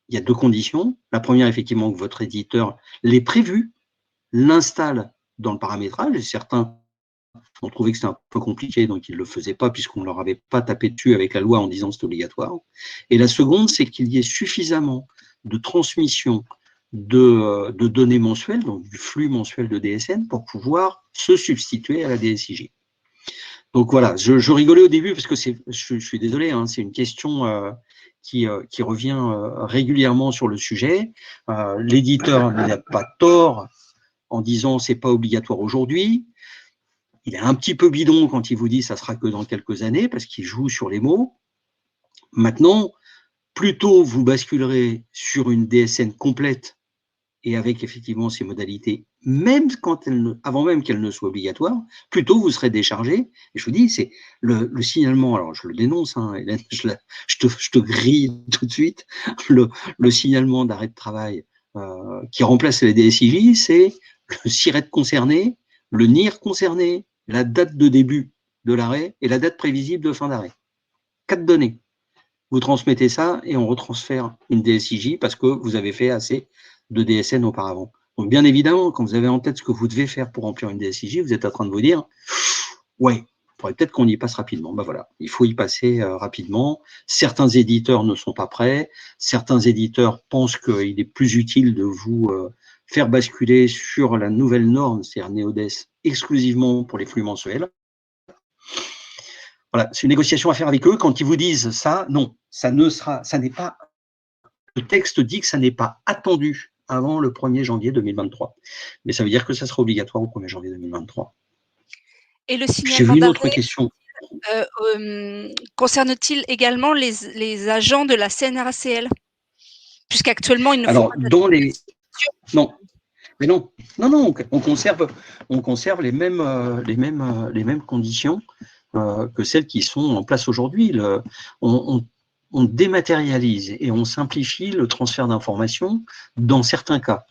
il y a 2 conditions. La première, effectivement, que votre éditeur l'ait prévu, l'installe dans le paramétrage, et certains ont trouvé que c'était un peu compliqué, donc ils ne le faisaient pas puisqu'on ne leur avait pas tapé dessus avec la loi en disant que c'est obligatoire. Et la seconde, c'est qu'il y ait suffisamment de transmission de données mensuelles, donc du flux mensuel de DSN, pour pouvoir se substituer à la DSIJ. Donc voilà, je rigolais au début parce que je suis désolé, hein, c'est une question qui revient régulièrement sur le sujet. L'éditeur n'a pas tort en disant c'est pas obligatoire aujourd'hui. Il est un petit peu bidon quand il vous dit ça sera que dans quelques années parce qu'il joue sur les mots. Maintenant, plutôt vous basculerez sur une DSN complète et avec effectivement ces modalités, même avant même qu'elles ne soient obligatoires, plutôt vous serez déchargé. Et je vous dis, c'est le signalement, alors je le dénonce, hein, Hélène, je te grille tout de suite, le signalement d'arrêt de travail qui remplace les DSIJ, c'est le SIRET concerné, le NIR concerné, la date de début de l'arrêt et la date prévisible de fin d'arrêt. 4 données. Vous transmettez ça et on retransfère une DSIJ parce que vous avez fait assez de DSN auparavant. Donc bien évidemment, quand vous avez en tête ce que vous devez faire pour remplir une DSIJ, vous êtes en train de vous dire ouais, il faudrait peut-être qu'on y passe rapidement. Ben voilà, il faut y passer rapidement. Certains éditeurs ne sont pas prêts. Certains éditeurs pensent qu'il est plus utile de vous faire basculer sur la nouvelle norme, c'est-à-dire Neodes, exclusivement pour les flux mensuels. Voilà, c'est une négociation à faire avec eux. Quand ils vous disent ça, non, ça n'est pas. Le texte dit que ça n'est pas attendu avant le 1er janvier 2023. Mais ça veut dire que ça sera obligatoire au 1er janvier 2023. Et le J'ai signalement vu une autre d'arrêt question. concerne-t-il également les agents de la CNRACL? Puisqu'actuellement, ils ne font Alors, pas dans les. Non. Mais non, on conserve les mêmes conditions que celles qui sont en place aujourd'hui. On dématérialise et on simplifie le transfert d'informations dans certains cas.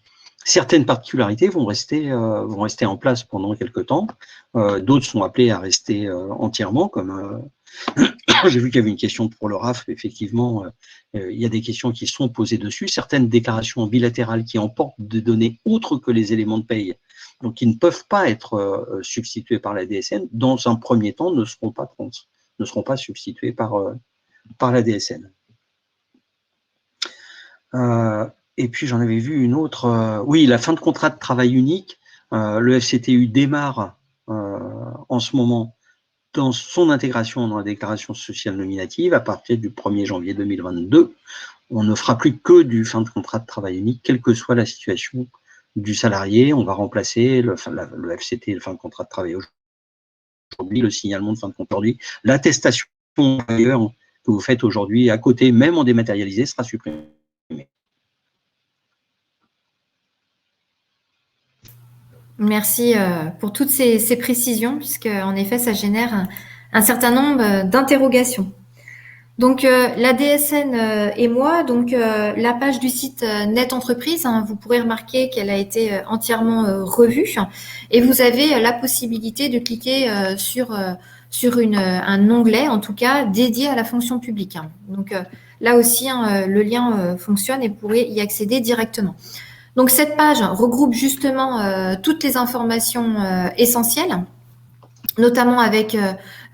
Certaines particularités vont rester en place pendant quelques temps. D'autres sont appelées à rester entièrement, comme j'ai vu qu'il y avait une question pour le RAF. Effectivement, il y a des questions qui sont posées dessus. Certaines déclarations bilatérales qui emportent des données autres que les éléments de paye, donc qui ne peuvent pas être substituées par la DSN, dans un premier temps, ne seront pas substituées par la DSN. Et puis j'en avais vu une autre. Oui, la fin de contrat de travail unique. Le FCTU démarre en ce moment dans son intégration dans la déclaration sociale nominative à partir du 1er janvier 2022. On ne fera plus que du fin de contrat de travail unique, quelle que soit la situation du salarié. On va remplacer le FCT, le fin de contrat de travail aujourd'hui, le signalement de fin de contrat aujourd'hui, l'attestation que vous faites aujourd'hui à côté, même en dématérialisé, sera supprimée. Merci pour toutes ces précisions, puisque en effet, ça génère un certain nombre d'interrogations. Donc, la DSN et moi, donc la page du site Net Entreprise, hein, vous pourrez remarquer qu'elle a été entièrement revue et vous avez la possibilité de cliquer sur un onglet, en tout cas, dédié à la fonction publique. Hein. Donc, là aussi, hein, le lien fonctionne et vous pourrez y accéder directement. Donc, cette page regroupe justement toutes les informations essentielles, notamment avec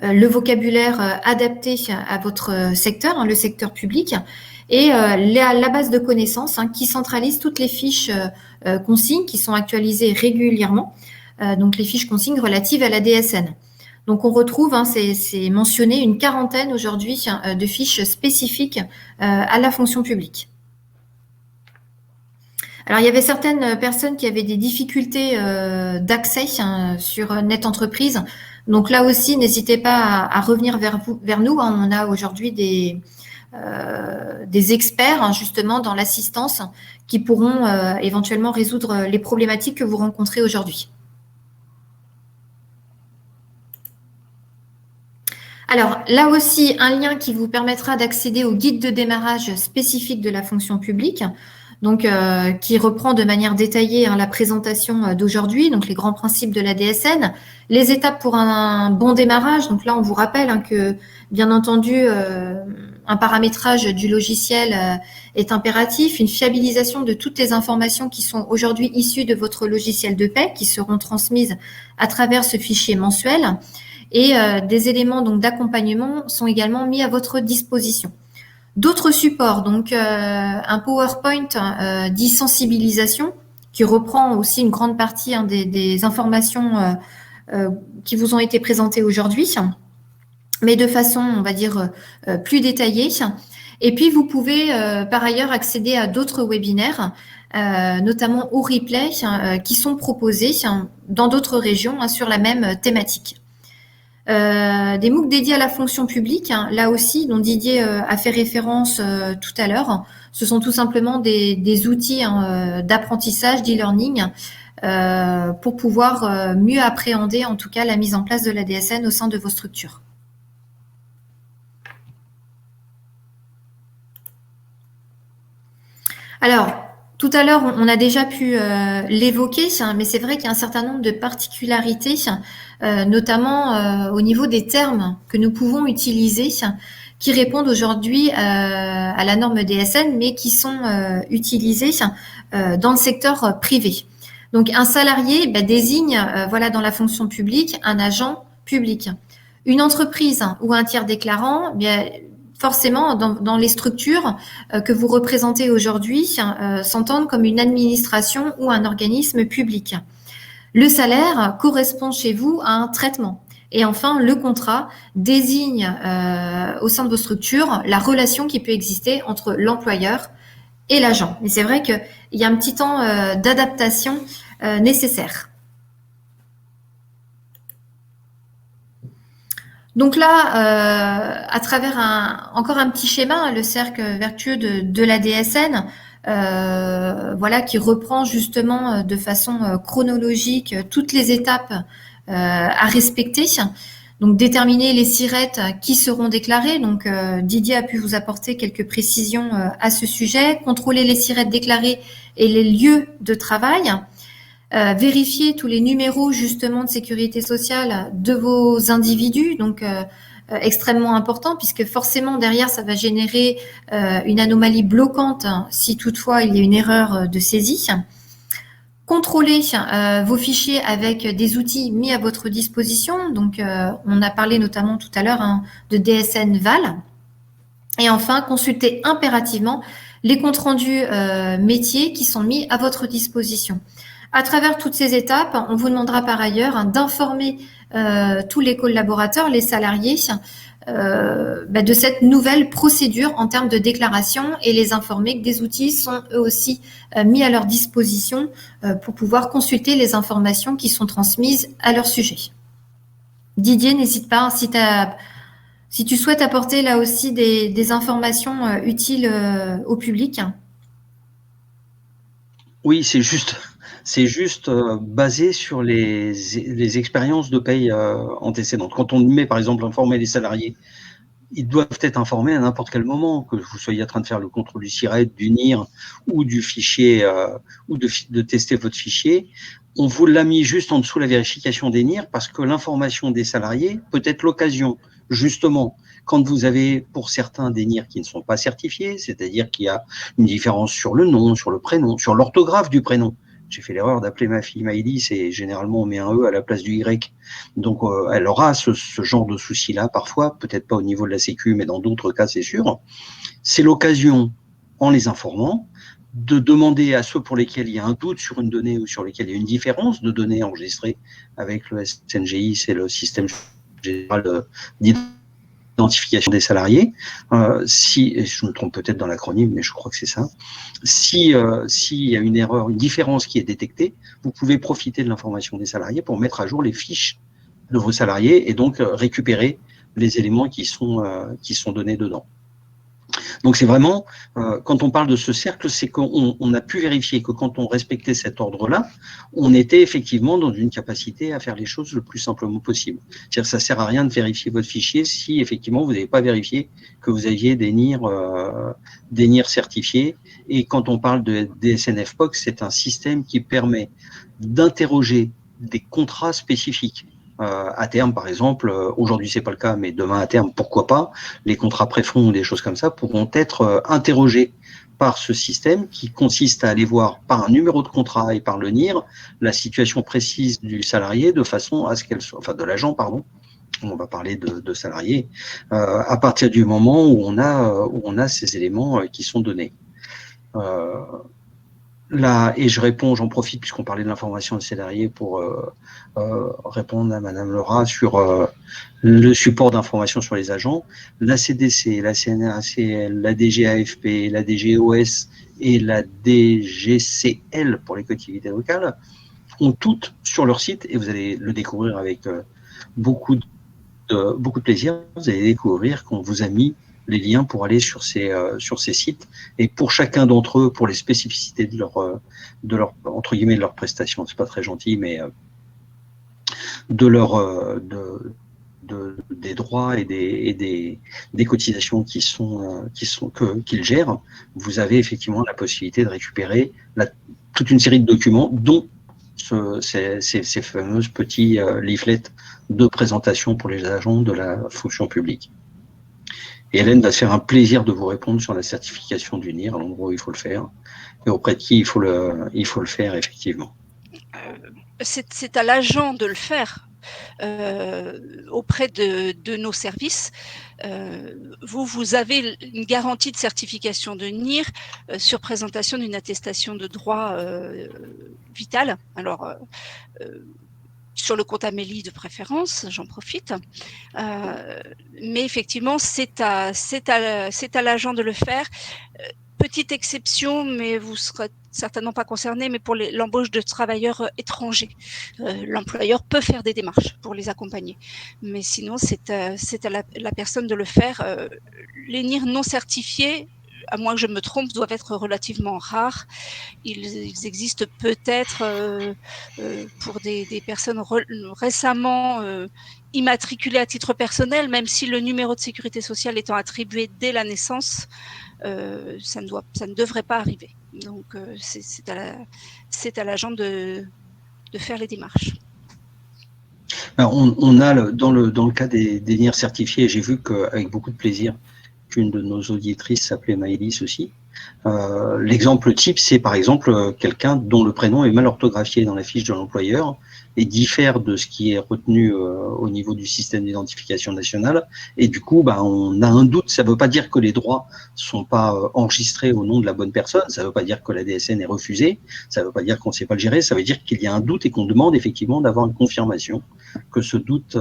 le vocabulaire adapté à votre secteur, hein, le secteur public, et la base de connaissances hein, qui centralise toutes les fiches consignes qui sont actualisées régulièrement, donc les fiches consignes relatives à la DSN. Donc on retrouve, hein, c'est mentionné, une quarantaine aujourd'hui de fiches spécifiques à la fonction publique. Alors, il y avait certaines personnes qui avaient des difficultés d'accès hein, sur Net Entreprise. Donc là aussi, n'hésitez pas à revenir vers nous. Hein. On a aujourd'hui des experts hein, justement dans l'assistance qui pourront éventuellement résoudre les problématiques que vous rencontrez aujourd'hui. Alors là aussi, un lien qui vous permettra d'accéder au guide de démarrage spécifique de la fonction publique. Donc, qui reprend de manière détaillée hein, la présentation d'aujourd'hui, donc les grands principes de la DSN, les étapes pour un bon démarrage. Donc là, on vous rappelle hein, que, bien entendu, un paramétrage du logiciel est impératif, une fiabilisation de toutes les informations qui sont aujourd'hui issues de votre logiciel de paie, qui seront transmises à travers ce fichier mensuel, et des éléments donc d'accompagnement sont également mis à votre disposition. D'autres supports, donc un PowerPoint dit sensibilisation, qui reprend aussi une grande partie hein, des informations qui vous ont été présentées aujourd'hui, mais de façon, on va dire, plus détaillée. Et puis, vous pouvez par ailleurs accéder à d'autres webinaires, notamment au replay, qui sont proposés dans d'autres régions hein, sur la même thématique. Des MOOC dédiés à la fonction publique, hein, là aussi, dont Didier a fait référence tout à l'heure, ce sont tout simplement des outils hein, d'apprentissage, d'e-learning, pour pouvoir mieux appréhender en tout cas la mise en place de la DSN au sein de vos structures. Alors, tout à l'heure, on a déjà pu l'évoquer, mais c'est vrai qu'il y a un certain nombre de particularités, notamment au niveau des termes que nous pouvons utiliser, qui répondent aujourd'hui à la norme DSN, mais qui sont utilisés dans le secteur privé. Donc, un salarié désigne, voilà, dans la fonction publique, un agent public. Une entreprise ou un tiers déclarant, forcément, dans les structures que vous représentez aujourd'hui, s'entendent comme une administration ou un organisme public. Le salaire correspond chez vous à un traitement. Et enfin, le contrat désigne au sein de vos structures la relation qui peut exister entre l'employeur et l'agent. Et c'est vrai qu'il y a un petit temps d'adaptation nécessaire. Donc là, à travers encore un petit schéma, le cercle vertueux de la DSN, voilà, qui reprend justement de façon chronologique toutes les étapes à respecter. Donc déterminer les SIRET qui seront déclarées. Donc Didier a pu vous apporter quelques précisions à ce sujet. Contrôler les SIRET déclarées et les lieux de travail. Vérifier tous les numéros justement de sécurité sociale de vos individus, donc extrêmement important puisque forcément derrière ça va générer une anomalie bloquante si toutefois il y a une erreur de saisie. Contrôler vos fichiers avec des outils mis à votre disposition, donc on a parlé notamment tout à l'heure hein, de DSN Val. Et enfin, consulter impérativement les comptes rendus métiers qui sont mis à votre disposition. À travers toutes ces étapes, on vous demandera par ailleurs hein, d'informer tous les collaborateurs, les salariés, de cette nouvelle procédure en termes de déclaration et les informer que des outils sont eux aussi mis à leur disposition pour pouvoir consulter les informations qui sont transmises à leur sujet. Didier, n'hésite pas, si tu souhaites apporter là aussi des informations utiles au public. Oui, c'est juste basé sur les expériences de paye antécédentes. Quand on met, par exemple, informer les salariés ils doivent être informés à n'importe quel moment, que vous soyez en train de faire le contrôle du SIRET, du NIR ou du fichier, ou de tester votre fichier. On vous l'a mis juste en dessous la vérification des NIR parce que l'information des salariés peut être l'occasion, justement, quand vous avez pour certains des NIR qui ne sont pas certifiés, c'est-à-dire qu'il y a une différence sur le nom, sur le prénom, sur l'orthographe du prénom. J'ai fait l'erreur d'appeler ma fille Maïlis et généralement on met un E à la place du Y. Donc elle aura ce genre de souci-là parfois, peut-être pas au niveau de la Sécu, mais dans d'autres cas c'est sûr. C'est l'occasion, en les informant, de demander à ceux pour lesquels il y a un doute sur une donnée ou sur lesquels il y a une différence de données enregistrées avec le SNGI, c'est le système général d'identification des salariés. Si, je me trompe peut-être dans l'acronyme, mais je crois que c'est ça. S'il y a une erreur, une différence qui est détectée, vous pouvez profiter de l'information des salariés pour mettre à jour les fiches de vos salariés et donc récupérer les éléments qui sont donnés dedans. Donc c'est vraiment, quand on parle de ce cercle, c'est qu'on a pu vérifier que quand on respectait cet ordre-là, on était effectivement dans une capacité à faire les choses le plus simplement possible. C'est-à-dire que ça ne sert à rien de vérifier votre fichier si effectivement vous n'avez pas vérifié que vous aviez des NIR certifiés. Et quand on parle de DSNF-POC, c'est un système qui permet d'interroger des contrats spécifiques. À terme, par exemple, aujourd'hui c'est pas le cas, mais demain à terme, pourquoi pas, les contrats préfonds ou des choses comme ça pourront être interrogés par ce système qui consiste à aller voir par un numéro de contrat et par le NIR la situation précise du salarié de façon à ce qu'elle soit, enfin de l'agent, pardon. On va parler de salariés, à partir du moment où on a ces éléments qui sont donnés. Là, et j'en profite puisqu'on parlait de l'information des salariés pour répondre à Madame Laura sur le support d'information sur les agents. La CDC, la CNRACL, la DGAFP, la DGOS et la DGCL pour les collectivités locales ont toutes sur leur site, et vous allez le découvrir avec beaucoup de plaisir, vous allez découvrir qu'on vous a mis les liens pour aller sur ces sites, et pour chacun d'entre eux, pour les spécificités de leur entre guillemets de leur prestation, c'est pas très gentil, mais des droits et des cotisations qu'ils gèrent, vous avez effectivement la possibilité de récupérer toute une série de documents, dont ces fameuses petits leaflets de présentation pour les agents de la fonction publique. Et Hélène va se faire un plaisir de vous répondre sur la certification du NIR, à l'endroit où il faut le faire, et auprès de qui il faut le faire, effectivement. C'est à l'agent de le faire auprès de nos services. Vous avez une garantie de certification de NIR sur présentation d'une attestation de droit vital. Alors, sur le compte Amélie de préférence, j'en profite. Mais effectivement, c'est à l'agent de le faire. Petite exception, mais vous ne serez certainement pas concerné, mais pour l'embauche de travailleurs étrangers. L'employeur peut faire des démarches pour les accompagner. Mais sinon, c'est à la personne de le faire. Les NIR non certifiés, à moins que je me trompe, doivent être relativement rares. Ils existent peut-être pour des personnes récemment immatriculées à titre personnel, même si le numéro de sécurité sociale étant attribué dès la naissance, ça ne devrait pas arriver. Donc, c'est à l'agent de faire les démarches. Alors, on a dans le cas des NIR certifiés, j'ai vu qu'avec beaucoup de plaisir, qu'une de nos auditrices s'appelait Maëlys aussi. L'exemple type, c'est par exemple quelqu'un dont le prénom est mal orthographié dans la fiche de l'employeur et diffère de ce qui est retenu au niveau du système d'identification nationale. Et du coup, on a un doute. Ça ne veut pas dire que les droits ne sont pas enregistrés au nom de la bonne personne. Ça ne veut pas dire que la DSN est refusée. Ça ne veut pas dire qu'on ne sait pas le gérer. Ça veut dire qu'il y a un doute et qu'on demande effectivement d'avoir une confirmation que ce doute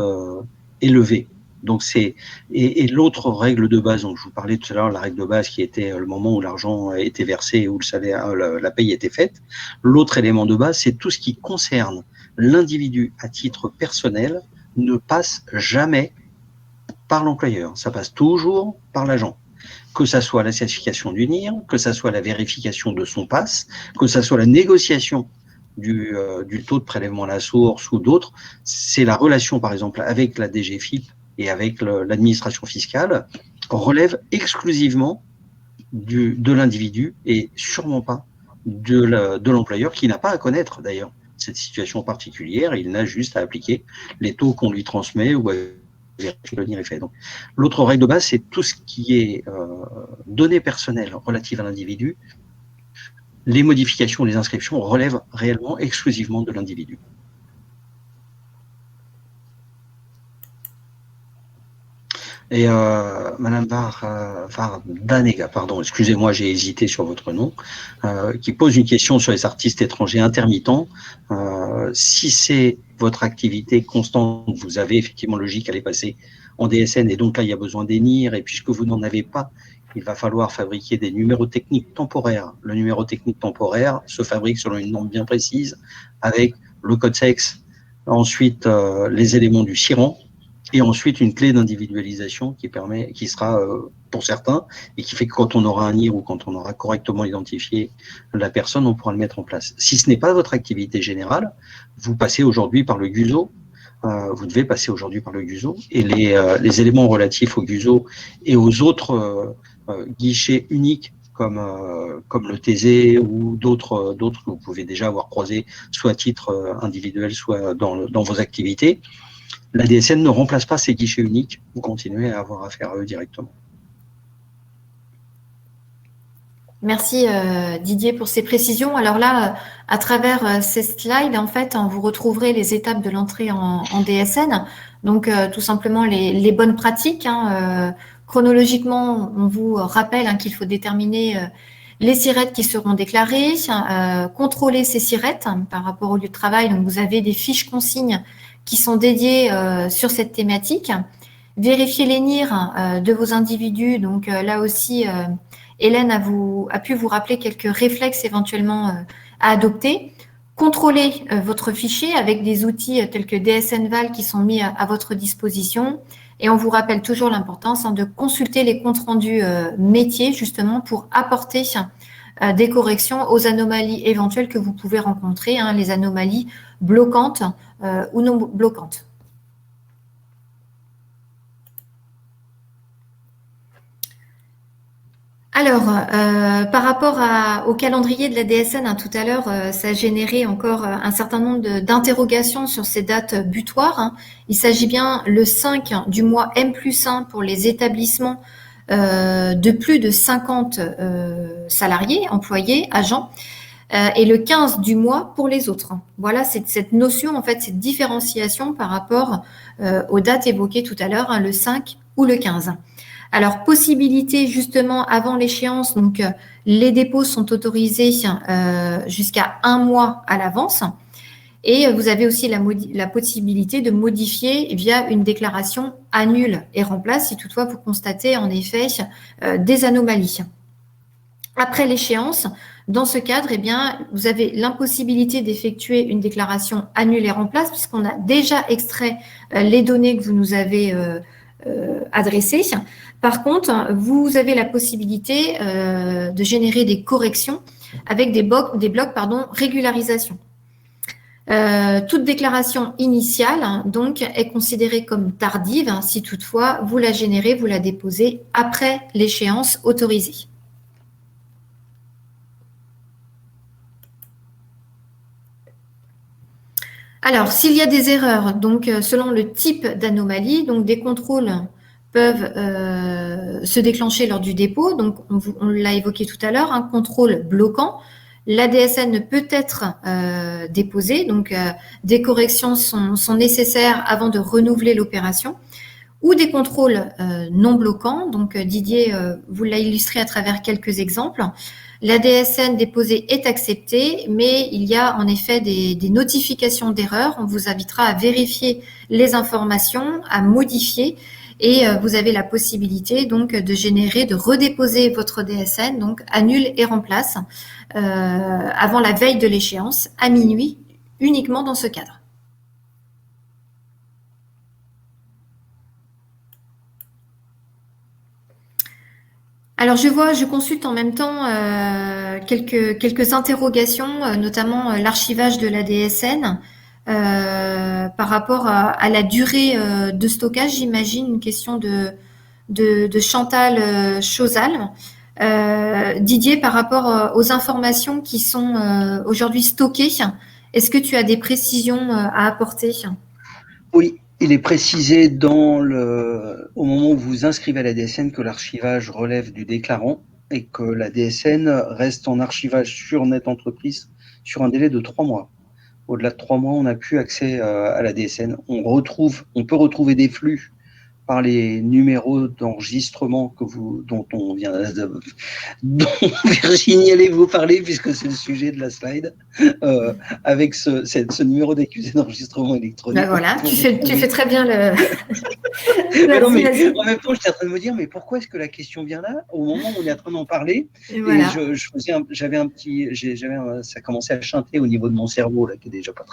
est levé. Donc et l'autre règle de base, dont je vous parlais tout à l'heure, la règle de base qui était le moment où l'argent était versé, où le salaire, la paye était faite. L'autre élément de base, c'est tout ce qui concerne l'individu à titre personnel ne passe jamais par l'employeur. Ça passe toujours par l'agent. Que ça soit la certification du NIR, que ça soit la vérification de son pass, que ça soit la négociation du taux de prélèvement à la source ou d'autres, c'est la relation par exemple avec la DGFiP et avec l'administration fiscale relève exclusivement de l'individu et sûrement pas de l'employeur, qui n'a pas à connaître d'ailleurs cette situation particulière. Il n'a juste à appliquer les taux qu'on lui transmet ou à vérifier que le NIR est fait. Donc, l'autre règle de base, c'est tout ce qui est données personnelles relatives à l'individu. Les modifications, les inscriptions relèvent réellement exclusivement de l'individu. Et Madame Vardanega, pardon, excusez-moi, j'ai hésité sur votre nom, qui pose une question sur les artistes étrangers intermittents. Si c'est votre activité constante, vous avez effectivement logique à les passer en DSN, et donc là, il y a besoin des NIR, et puisque vous n'en avez pas, il va falloir fabriquer des numéros techniques temporaires. Le numéro technique temporaire se fabrique selon une norme bien précise, avec le code sexe, ensuite les éléments du SIRAN, et ensuite une clé d'individualisation qui sera pour certains, et qui fait que quand on aura un NIR ou quand on aura correctement identifié la personne, on pourra le mettre en place. Si ce n'est pas votre activité générale, vous passez aujourd'hui par le GUSO, vous devez passer aujourd'hui par le GUSO, et les éléments relatifs au GUSO et aux autres guichets uniques comme le TZ ou d'autres que vous pouvez déjà avoir croisés, soit à titre individuel, soit dans vos activités, la DSN ne remplace pas ces guichets uniques, vous continuez à avoir affaire à eux directement. Merci Didier pour ces précisions. Alors là, à travers ces slides, en fait, vous retrouverez les étapes de l'entrée en DSN. Donc, tout simplement les bonnes pratiques. Chronologiquement, on vous rappelle qu'il faut déterminer les SIRET qui seront déclarées, contrôler ces SIRET par rapport au lieu de travail. Donc, vous avez des fiches consignes qui sont dédiées sur cette thématique. Vérifier les NIR de vos individus. Donc, là aussi, Hélène a pu vous rappeler quelques réflexes éventuellement à adopter. Contrôlez votre fichier avec des outils tels que DSNval qui sont mis à votre disposition. Et on vous rappelle toujours l'importance de consulter les comptes rendus métiers justement pour apporter des corrections aux anomalies éventuelles que vous pouvez rencontrer, les anomalies bloquantes ou non bloquantes. Alors, par rapport au calendrier de la DSN, tout à l'heure, ça a généré encore un certain nombre d'interrogations sur ces dates butoirs. Il s'agit bien le 5 du mois M+1 pour les établissements de plus de 50 salariés, employés, agents, et le 15 du mois pour les autres. Voilà, c'est cette notion, en fait, cette différenciation par rapport aux dates évoquées tout à l'heure, le 5 ou le 15. Alors, possibilité justement avant l'échéance, donc les dépôts sont autorisés jusqu'à 1 mois à l'avance. Et vous avez aussi la possibilité de modifier via une déclaration annule et remplace si toutefois vous constatez en effet des anomalies. Après l'échéance, dans ce cadre, vous avez l'impossibilité d'effectuer une déclaration annule et remplace puisqu'on a déjà extrait les données que vous nous avez adressées. Par contre, vous avez la possibilité de générer des corrections avec des blocs régularisation. Toute déclaration initiale donc est considérée comme tardive si toutefois vous la générez, vous la déposez après l'échéance autorisée. Alors, s'il y a des erreurs, donc selon le type d'anomalie, donc des contrôles peuvent se déclencher lors du dépôt. Donc, on l'a évoqué tout à l'heure, un contrôle bloquant. La DSN ne peut être déposée, donc des corrections sont nécessaires avant de renouveler l'opération. Ou des contrôles non bloquants. Donc, Didier vous l'a illustré à travers quelques exemples. La DSN déposée est acceptée, mais il y a en effet des notifications d'erreurs. On vous invitera à vérifier les informations, à modifier, et vous avez la possibilité donc de redéposer votre DSN, donc annule et remplace, avant la veille de l'échéance, à minuit, uniquement dans ce cadre. Alors, je consulte en même temps quelques interrogations, notamment l'archivage de la DSN. par rapport à la durée de stockage, j'imagine, une question de Chantal Chosal. Didier, par rapport aux informations qui sont aujourd'hui stockées, est-ce que tu as des précisions à apporter? Oui, il est précisé au moment où vous vous inscrivez à la DSN que l'archivage relève du déclarant et que la DSN reste en archivage sur Net Entreprise sur un délai de 3 mois. Au-delà de 3 mois, on n'a plus accès à la DSN. On peut retrouver des flux par les numéros d'enregistrement dont Virginie allait vous parler, puisque c'est le sujet de la slide, avec ce numéro d'accusé d'enregistrement électronique. Ben voilà, tu fais très bien le. Mais non, mais en même temps, j'étais en train de me dire, mais pourquoi est-ce que la question vient là, au moment où on est en train d'en parler? Et voilà. Ça commençait à chanter au niveau de mon cerveau, là, qui est déjà pas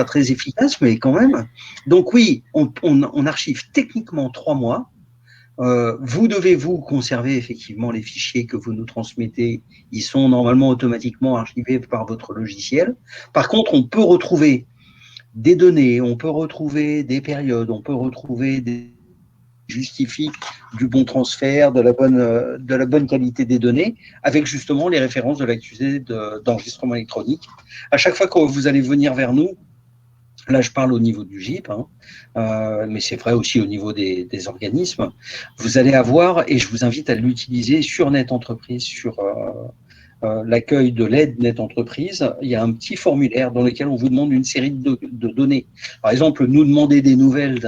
très efficace, mais quand même. Donc oui, on archive techniquement 3 mois. Vous devez vous conserver effectivement les fichiers que vous nous transmettez. Ils sont normalement automatiquement archivés par votre logiciel. Par contre, on peut retrouver des données, on peut retrouver des périodes, on peut retrouver des justifient du bon transfert, de la bonne qualité des données, avec justement les références de l'accusé d'enregistrement électronique. À chaque fois que vous allez venir vers nous, là je parle au niveau du GIP, mais c'est vrai aussi au niveau des organismes, vous allez avoir, et je vous invite à l'utiliser sur Net Entreprise, sur l'accueil de l'aide Net Entreprise, il y a un petit formulaire dans lequel on vous demande une série de données. Par exemple, nous demander des nouvelles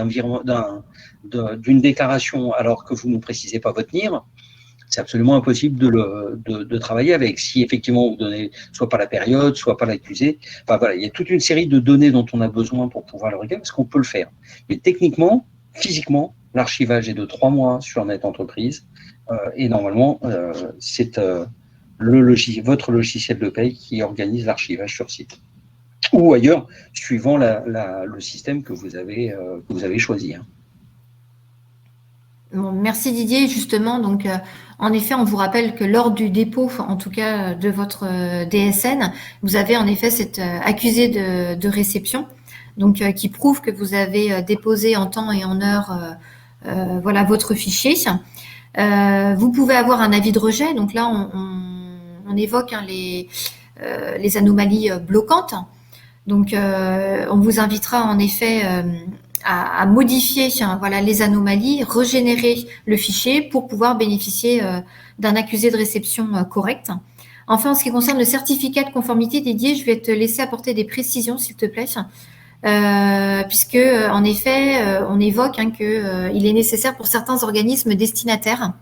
d'une déclaration alors que vous ne précisez pas votre NIR, c'est absolument impossible de travailler avec. Si effectivement vous donnez soit pas la période, soit pas l'accusé, enfin voilà, il y a toute une série de données dont on a besoin pour pouvoir le regarder, parce qu'on peut le faire. Mais techniquement, physiquement, l'archivage est de 3 mois sur Net Entreprise, et normalement, c'est votre logiciel de paye qui organise l'archivage sur site ou ailleurs, suivant le système que vous avez choisi. Bon, merci Didier. Justement, donc, en effet, on vous rappelle que lors du dépôt, en tout cas de votre DSN, vous avez en effet cet accusé de réception, donc qui prouve que vous avez déposé en temps et en heure, voilà, votre fichier. Vous pouvez avoir un avis de rejet. Donc là, on évoque les anomalies bloquantes. Donc, on vous invitera en effet à modifier voilà, les anomalies, régénérer le fichier pour pouvoir bénéficier d'un accusé de réception correct. Enfin, en ce qui concerne le certificat de conformité, Didier, je vais te laisser apporter des précisions, s'il te plaît, puisque en effet, on évoque qu'il est nécessaire pour certains organismes destinataires.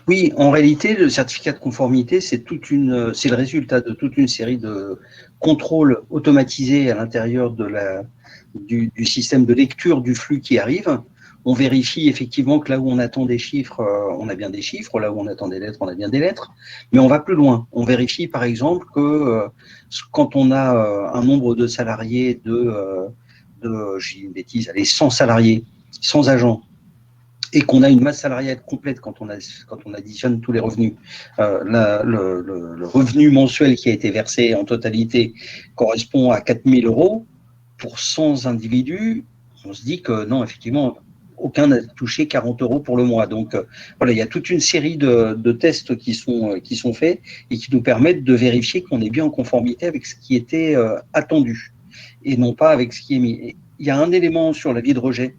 Oui, en réalité, le certificat de conformité, c'est le résultat de toute une série de contrôles automatisés à l'intérieur du système de lecture du flux qui arrive. On vérifie effectivement que là où on attend des chiffres, on a bien des chiffres, là où on attend des lettres, on a bien des lettres, mais on va plus loin. On vérifie par exemple que quand on a un nombre de salariés j'ai une bêtise, allez, 100 salariés, 100 agents, et qu'on a une masse salariale complète quand on additionne tous les revenus, le revenu mensuel qui a été versé en totalité correspond à 4 000 € pour 100 individus, on se dit que non, effectivement, aucun n'a touché 40 € pour le mois. Donc voilà, il y a toute une série de tests qui sont faits et qui nous permettent de vérifier qu'on est bien en conformité avec ce qui était attendu et non pas avec ce qui est mis. Il y a un élément sur l'avis de rejet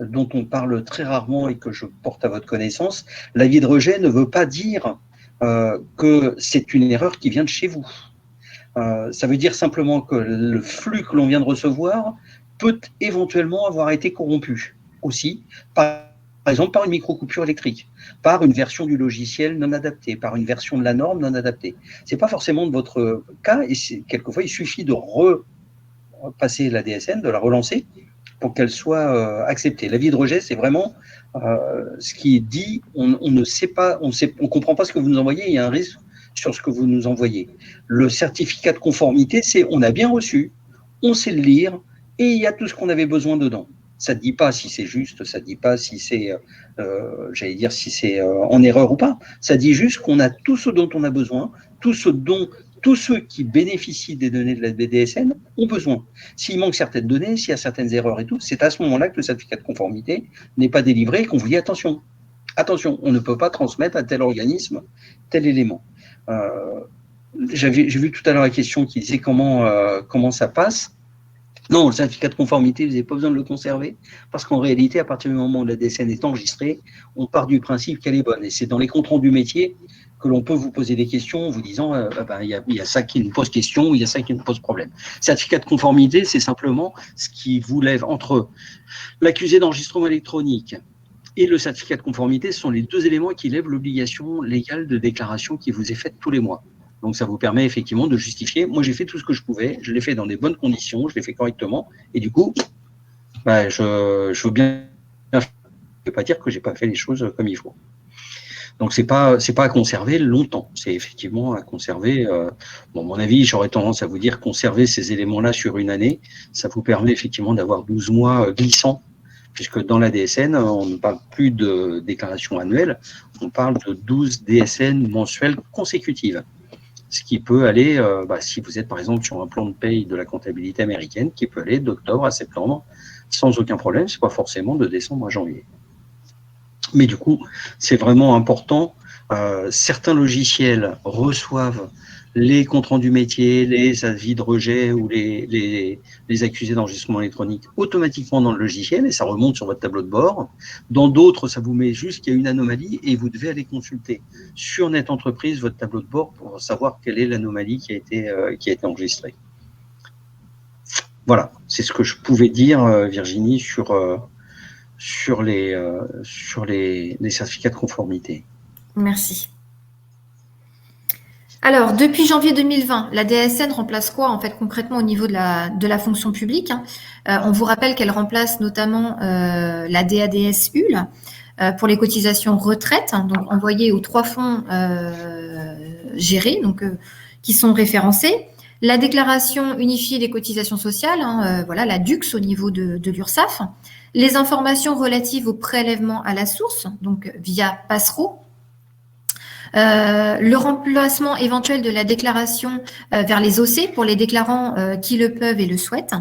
dont on parle très rarement et que je porte à votre connaissance. L'avis de rejet ne veut pas dire que c'est une erreur qui vient de chez vous. Ça veut dire simplement que le flux que l'on vient de recevoir peut éventuellement avoir été corrompu aussi, par exemple par une micro-coupure électrique, par une version du logiciel non adaptée, par une version de la norme non adaptée. Ce n'est pas forcément de votre cas, et quelquefois il suffit de repasser la DSN, de la relancer, pour qu'elle soit acceptée. L'avis de rejet, c'est vraiment ce qui est dit, on ne sait pas, on comprend pas ce que vous nous envoyez, il y a un risque sur ce que vous nous envoyez. Le certificat de conformité, c'est on a bien reçu, on sait le lire, et il y a tout ce qu'on avait besoin dedans. Ça ne dit pas si c'est juste, ça ne dit pas si c'est, j'allais dire, si c'est en erreur ou pas. Ça dit juste qu'on a tout ce dont on a besoin, tout ce dont tous ceux qui bénéficient des données de la DSN ont besoin. S'il manque certaines données, s'il y a certaines erreurs et tout, c'est à ce moment-là que le certificat de conformité n'est pas délivré et qu'on vous dit attention, on ne peut pas transmettre à tel organisme tel élément. J'ai vu tout à l'heure la question qui disait comment ça passe. Non, le certificat de conformité, vous n'avez pas besoin de le conserver, parce qu'en réalité, à partir du moment où la DSN est enregistrée, on part du principe qu'elle est bonne. Et c'est dans les comptes rendus métiers que l'on peut vous poser des questions en vous disant il y a ça qui nous pose question, ou il y a ça qui nous pose problème. Certificat de conformité, c'est simplement ce qui vous lève entre l'accusé d'enregistrement électronique et le certificat de conformité. Ce sont les deux éléments qui lèvent l'obligation légale de déclaration qui vous est faite tous les mois. Donc, ça vous permet effectivement de justifier. Moi, j'ai fait tout ce que je pouvais. Je l'ai fait dans des bonnes conditions. Je l'ai fait correctement. Et du coup, je veux bien. Je ne veux pas dire que j'ai pas fait les choses comme il faut. Donc, c'est pas à conserver longtemps. C'est effectivement à conserver. Bon, à mon avis, j'aurais tendance à vous dire conserver ces éléments-là sur une année. Ça vous permet effectivement d'avoir 12 mois glissants, puisque dans la DSN, on ne parle plus de déclaration annuelle. On parle de 12 DSN mensuelles consécutives. Ce qui peut aller, si vous êtes par exemple sur un plan de paye de la comptabilité américaine, qui peut aller d'octobre à septembre sans aucun problème, c'est pas forcément de décembre à janvier. Mais du coup, c'est vraiment important. Certains logiciels reçoivent les comptes rendus métiers, les avis de rejet ou les accusés d'enregistrement électronique automatiquement dans le logiciel et ça remonte sur votre tableau de bord. Dans d'autres, ça vous met juste qu'il y a une anomalie et vous devez aller consulter sur Net Entreprise votre tableau de bord pour savoir quelle est l'anomalie qui a été enregistrée. Voilà, c'est ce que je pouvais dire, Virginie, sur les certificats de conformité. Merci. Alors, depuis janvier 2020, la DSN remplace quoi, en fait, concrètement au niveau de la fonction publique, hein. On vous rappelle qu'elle remplace notamment la DADS-UL pour les cotisations retraite, hein, donc envoyées aux 3 fonds gérés, donc qui sont référencés. La déclaration unifiée des cotisations sociales, hein, voilà, la DUX au niveau de l'URSSAF. Les informations relatives au prélèvement à la source, donc via Passero. Le remplacement éventuel de la déclaration vers les OC pour les déclarants qui le peuvent et le souhaitent.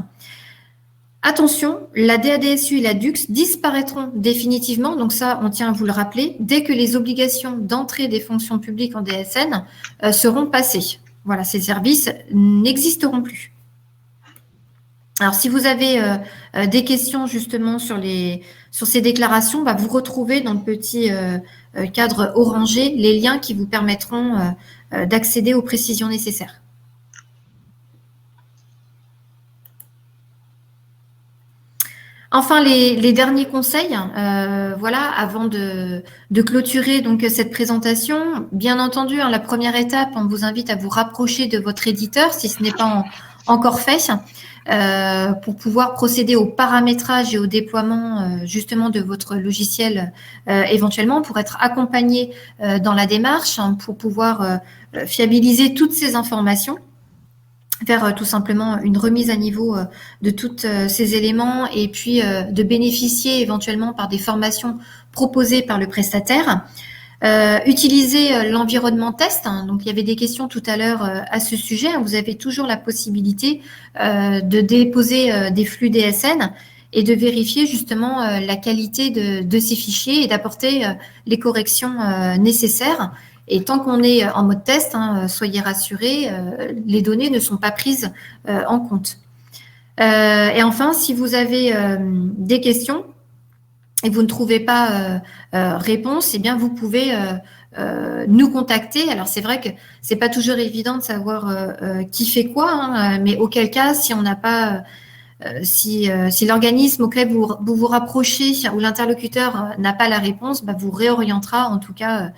Attention, la DADSU et la DUX disparaîtront définitivement, donc ça, on tient à vous le rappeler, dès que les obligations d'entrée des fonctions publiques en DSN seront passées. Voilà, ces services n'existeront plus. Alors, si vous avez des questions justement sur ces déclarations, vous retrouvez dans le petit cadre orangé les liens qui vous permettront d'accéder aux précisions nécessaires. Enfin, les derniers conseils, voilà, avant de clôturer donc cette présentation. Bien entendu, la première étape, on vous invite à vous rapprocher de votre éditeur si ce n'est pas encore fait, pour pouvoir procéder au paramétrage et au déploiement justement de votre logiciel éventuellement, pour être accompagné dans la démarche, pour pouvoir fiabiliser toutes ces informations, faire tout simplement une remise à niveau de tous ces éléments et puis de bénéficier éventuellement par des formations proposées par le prestataire. Utiliser l'environnement test, hein, donc il y avait des questions tout à l'heure à ce sujet, hein, vous avez toujours la possibilité de déposer des flux DSN et de vérifier justement la qualité de ces fichiers et d'apporter les corrections nécessaires. Et tant qu'on est en mode test, hein, soyez rassurés, les données ne sont pas prises en compte. Et enfin, si vous avez des questions et vous ne trouvez pas réponse, eh bien vous pouvez nous contacter. Alors c'est vrai que c'est pas toujours évident de savoir qui fait quoi, hein, mais auquel cas, si on n'a pas si l'organisme auquel vous rapprochez ou l'interlocuteur n'a pas la réponse, vous réorientera en tout cas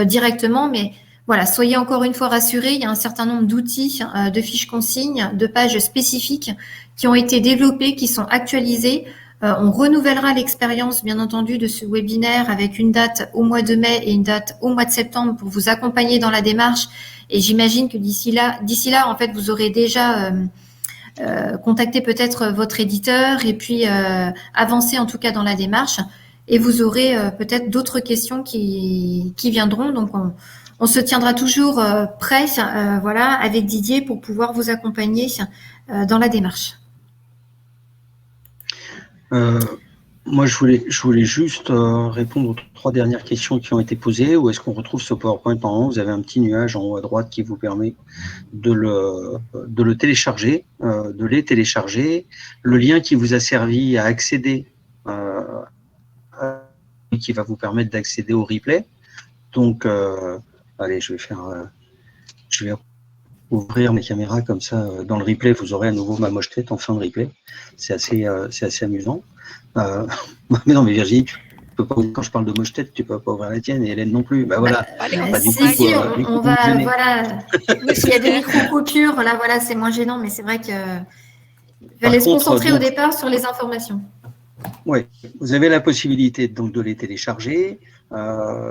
directement. Mais voilà, soyez encore une fois rassurés, il y a un certain nombre d'outils, de fiches consignes, de pages spécifiques qui ont été développées, qui sont actualisées. On renouvellera l'expérience, bien entendu, de ce webinaire avec une date au mois de mai et une date au mois de septembre pour vous accompagner dans la démarche. Et j'imagine que d'ici là, en fait, vous aurez déjà contacté peut-être votre éditeur et puis avancé en tout cas dans la démarche. et vous aurez peut-être d'autres questions qui viendront. Donc, on se tiendra toujours prêt, voilà, avec Didier pour pouvoir vous accompagner dans la démarche. Moi, je voulais juste répondre aux 3 dernières questions qui ont été posées. Où est-ce qu'on retrouve ce PowerPoint? Normalement, vous avez un petit nuage en haut à droite qui vous permet de le télécharger, de les télécharger. Le lien qui vous a servi à accéder, qui va vous permettre d'accéder au replay. Donc, allez, je vais ouvrir mes caméras comme ça. Dans le replay, vous aurez à nouveau ma moche tête en fin de replay. C'est assez amusant. Mais non, mais Virginie, tu peux pas, quand je parle de moche tête, tu peux pas ouvrir la tienne et Hélène non plus. Bah voilà. C'est sûr, on va, voilà. S'il y a des micro-coupures, là, voilà, c'est moins gênant, mais c'est vrai que il fallait se concentrer au départ sur les informations. Oui, vous avez la possibilité donc de les télécharger.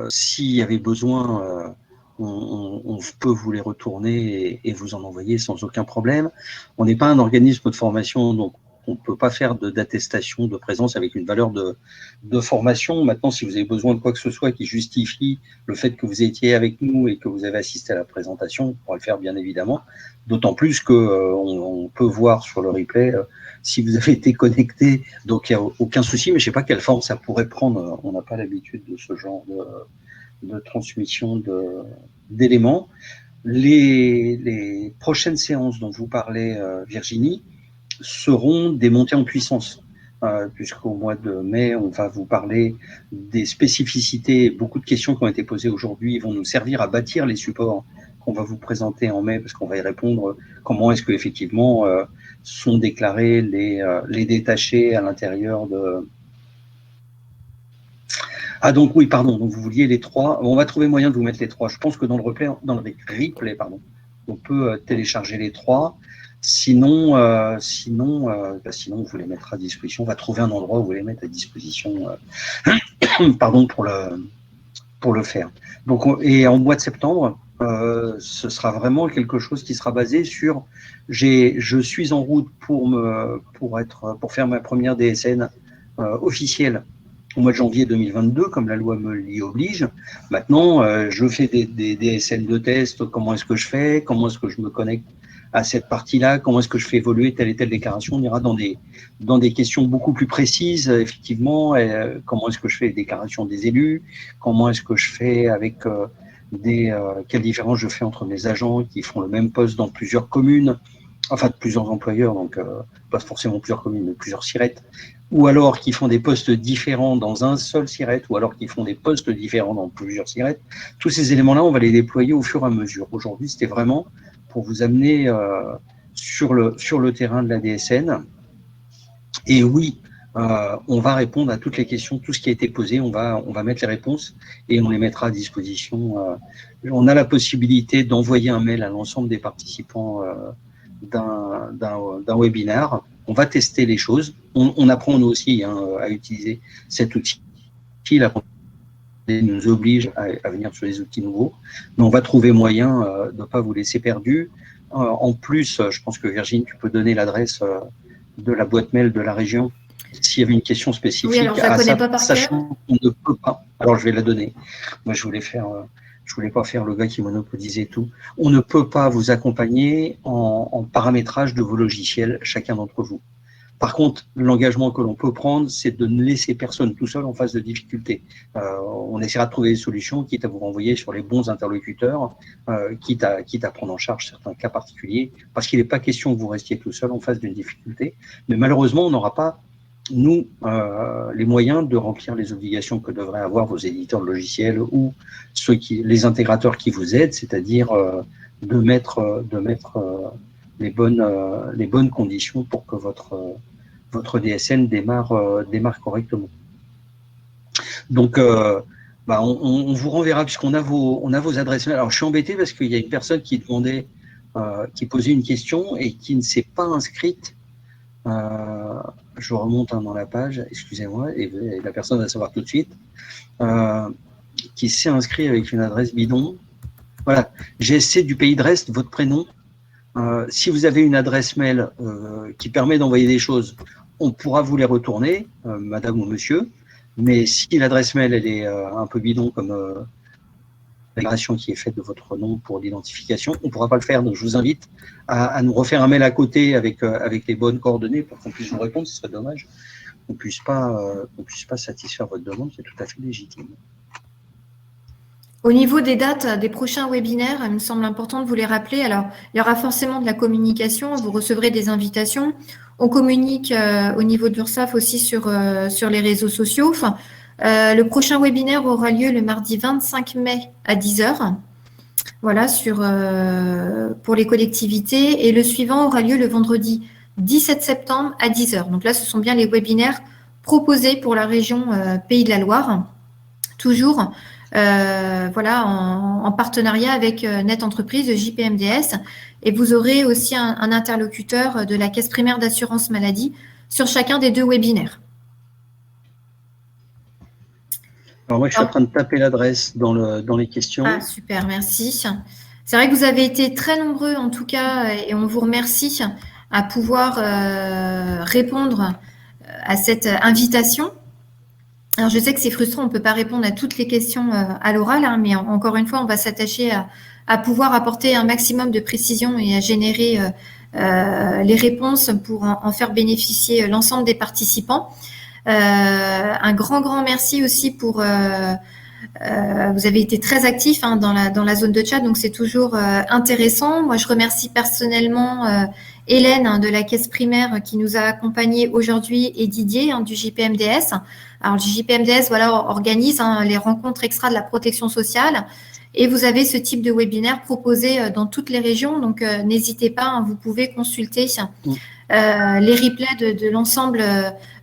S'il y avait besoin, on peut vous les retourner et vous en envoyer sans aucun problème. On n'est pas un organisme de formation, donc on ne peut pas faire d'attestation de présence avec une valeur de formation. Maintenant, si vous avez besoin de quoi que ce soit qui justifie le fait que vous étiez avec nous et que vous avez assisté à la présentation, on pourra le faire bien évidemment. D'autant plus qu'on peut voir sur le replay si vous avez été connecté, donc il n'y a aucun souci, mais je ne sais pas quelle forme ça pourrait prendre. On n'a pas l'habitude de ce genre de transmission d'éléments. Les prochaines séances dont vous parlez, Virginie, seront des montées en puissance, puisqu'au mois de mai, on va vous parler des spécificités. Beaucoup de questions qui ont été posées aujourd'hui vont nous servir à bâtir les supports qu'on va vous présenter en mai, parce qu'on va y répondre. Comment est-ce qu'effectivement sont déclarés les détachés à l'intérieur de... Ah donc oui, pardon, donc vous vouliez les 3. On va trouver moyen de vous mettre les 3. Je pense que dans le replay, on peut télécharger les 3. Sinon, on vous les mettra à disposition. On va trouver un endroit où vous les mettre à disposition, pardon, pour le faire. Donc, et en mois de septembre, ce sera vraiment quelque chose qui sera basé sur. Je suis en route pour faire ma première DSN officielle au mois de janvier 2022, comme la loi me l'y oblige. Maintenant, je fais des DSN de test. Comment est-ce que je fais? Comment est-ce que je me connecte à cette partie-là? Comment est-ce que je fais évoluer telle et telle déclaration? On ira dans des questions beaucoup plus précises, effectivement. Comment est-ce que je fais les déclarations des élus? Comment est-ce que je fais avec quelle différence je fais entre mes agents qui font le même poste dans plusieurs communes, enfin plusieurs employeurs, donc pas forcément plusieurs communes, mais plusieurs sirettes, ou alors qui font des postes différents dans un seul sirette, ou alors qui font des postes différents dans plusieurs sirettes. Tous ces éléments-là, on va les déployer au fur et à mesure. Aujourd'hui, c'était vraiment pour vous amener sur le terrain de la DSN. Et oui, on va répondre à toutes les questions, tout ce qui a été posé, on va mettre les réponses et on les mettra à disposition. On a la possibilité d'envoyer un mail à l'ensemble des participants d'un webinaire. On va tester les choses. On apprend nous aussi à utiliser cet outil. La nous oblige à venir sur les outils nouveaux, mais on va trouver moyen de ne pas vous laisser perdus. En plus, je pense que Virginie, tu peux donner l'adresse de la boîte mail de la région s'il y avait une question spécifique. Oui, alors je la connais pas par cœur. Sachant qu'on ne peut pas. Alors je vais la donner. Moi, je voulais pas faire le gars qui monopolisait tout. On ne peut pas vous accompagner en paramétrage de vos logiciels, chacun d'entre vous. Par contre, l'engagement que l'on peut prendre, c'est de ne laisser personne tout seul en face de difficultés. On essaiera de trouver des solutions, quitte à vous renvoyer sur les bons interlocuteurs, quitte à prendre en charge certains cas particuliers, parce qu'il n'est pas question que vous restiez tout seul en face d'une difficulté. Mais malheureusement, on n'aura pas, nous, les moyens de remplir les obligations que devraient avoir vos éditeurs de logiciels ou les intégrateurs qui vous aident, c'est-à-dire de mettre les bonnes conditions pour que votre DSN démarre correctement. Donc, on vous renverra puisqu'on a vos adresses mail. Alors, je suis embêté parce qu'il y a une personne qui demandait, qui posait une question et qui ne s'est pas inscrite. Je remonte dans la page, excusez-moi, et la personne va savoir tout de suite, qui s'est inscrit avec une adresse bidon. Voilà, GSC du pays de Rest, votre prénom. Si vous avez une adresse mail qui permet d'envoyer des choses, on pourra vous les retourner, madame ou monsieur. Mais si l'adresse mail elle est un peu bidon comme l'intégration qui est faite de votre nom pour l'identification, on ne pourra pas le faire. Donc, je vous invite à nous refaire un mail à côté avec les bonnes coordonnées pour qu'on puisse vous répondre. Ce serait dommage qu'on ne puisse pas satisfaire votre demande. C'est tout à fait légitime. Au niveau des dates des prochains webinaires, il me semble important de vous les rappeler. Alors, il y aura forcément de la communication. Vous recevrez des invitations. On communique au niveau de l'URSSAF aussi sur les réseaux sociaux. Le prochain webinaire aura lieu le mardi 25 mai à 10h. Voilà, pour les collectivités. Et le suivant aura lieu le vendredi 17 septembre à 10h. Donc là, ce sont bien les webinaires proposés pour la région Pays de la Loire. Toujours voilà, en partenariat avec Net Entreprise, JPMDS. Et vous aurez aussi un interlocuteur de la Caisse primaire d'assurance maladie sur chacun des 2 webinaires. Alors moi, je suis en train de taper l'adresse dans les questions. Ah, super, merci. C'est vrai que vous avez été très nombreux en tout cas et on vous remercie à pouvoir répondre à cette invitation. Alors, je sais que c'est frustrant, on ne peut pas répondre à toutes les questions à l'oral, hein, mais encore une fois, on va s'attacher à pouvoir apporter un maximum de précision et à générer les réponses pour en faire bénéficier l'ensemble des participants. Un grand merci aussi pour... vous avez été très actifs hein, dans la zone de chat, donc c'est toujours intéressant. Moi, je remercie personnellement Hélène hein, de la Caisse primaire qui nous a accompagnés aujourd'hui et Didier hein, du JPMDS. Alors, le JPMDS voilà, organise hein, les rencontres extra de la protection sociale et vous avez ce type de webinaire proposé dans toutes les régions. Donc, n'hésitez pas, hein, vous pouvez consulter les replays de l'ensemble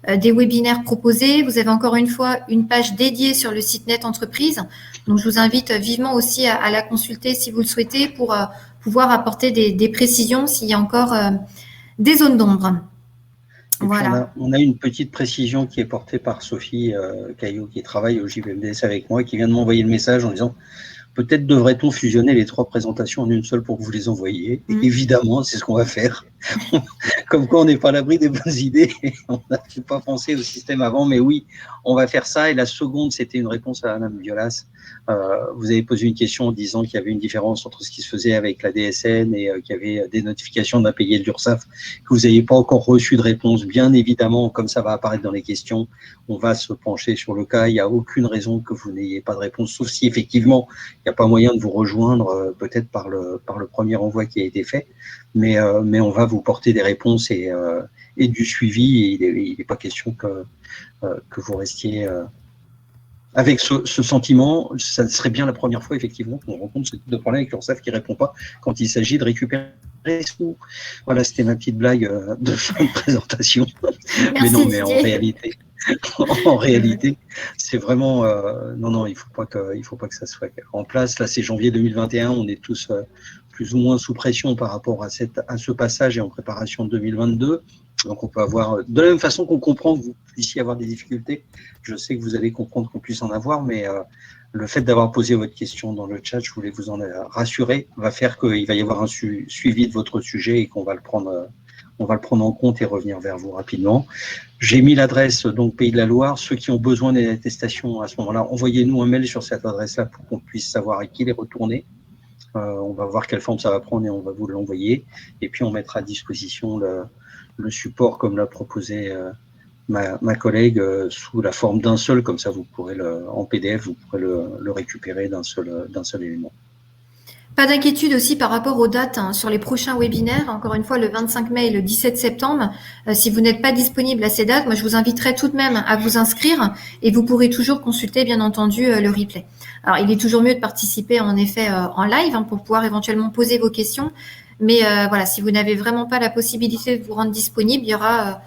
des webinaires proposés. Vous avez encore une fois une page dédiée sur le site Net Entreprise. Donc, je vous invite vivement aussi à la consulter si vous le souhaitez pour pouvoir apporter des précisions s'il y a encore des zones d'ombre. Voilà. On a une petite précision qui est portée par Sophie Caillot qui travaille au JPMDS avec moi, qui vient de m'envoyer le message en disant peut-être devrait-on fusionner les 3 présentations en une seule pour que vous les envoyiez. Et évidemment, c'est ce qu'on va faire. Comme quoi, on n'est pas à l'abri des bonnes idées. On n'a pas pensé au système avant, mais oui, on va faire ça. Et la seconde, c'était une réponse à Mme Violas. Vous avez posé une question en disant qu'il y avait une différence entre ce qui se faisait avec la DSN et qu'il y avait des notifications d'impayés de l'URSSAF, que vous n'ayez pas encore reçu de réponse. Bien évidemment, comme ça va apparaître dans les questions, on va se pencher sur le cas. Il n'y a aucune raison que vous n'ayez pas de réponse, sauf si effectivement, il n'y a pas moyen de vous rejoindre peut-être par le premier envoi qui a été fait. Mais on va vous porter des réponses et du suivi. Et il n'est pas question que vous restiez... avec ce sentiment, ça serait bien la première fois, effectivement, qu'on rencontre ce type de problème avec l'URSSAF qui ne répond pas quand il s'agit de récupérer sous. Voilà, c'était ma petite blague de fin de présentation. Merci, mais non, mais en réalité, c'est vraiment... non, il faut pas que ça soit en place. Là, c'est janvier 2021, on est tous plus ou moins sous pression par rapport à ce passage et en préparation de 2022. Donc, on peut avoir, de la même façon qu'on comprend que vous puissiez avoir des difficultés, je sais que vous allez comprendre qu'on puisse en avoir, mais le fait d'avoir posé votre question dans le chat, je voulais vous en rassurer, va faire qu'il va y avoir un suivi de votre sujet et qu'on va le prendre en compte et revenir vers vous rapidement. J'ai mis l'adresse, donc, Pays de la Loire. Ceux qui ont besoin d'une attestation à ce moment-là, envoyez-nous un mail sur cette adresse-là pour qu'on puisse savoir à qui les retourner. On va voir quelle forme ça va prendre et on va vous l'envoyer. Et puis, on mettra à disposition le support comme l'a proposé ma collègue sous la forme d'un seul, comme ça vous pourrez en PDF, vous pourrez le récupérer d'un seul élément. Pas d'inquiétude aussi par rapport aux dates hein, sur les prochains webinaires. Encore une fois, le 25 mai et le 17 septembre. Si vous n'êtes pas disponible à ces dates, moi je vous inviterai tout de même à vous inscrire et vous pourrez toujours consulter bien entendu le replay. Alors il est toujours mieux de participer en effet en live hein, pour pouvoir éventuellement poser vos questions. Mais voilà, si vous n'avez vraiment pas la possibilité de vous rendre disponible, il y aura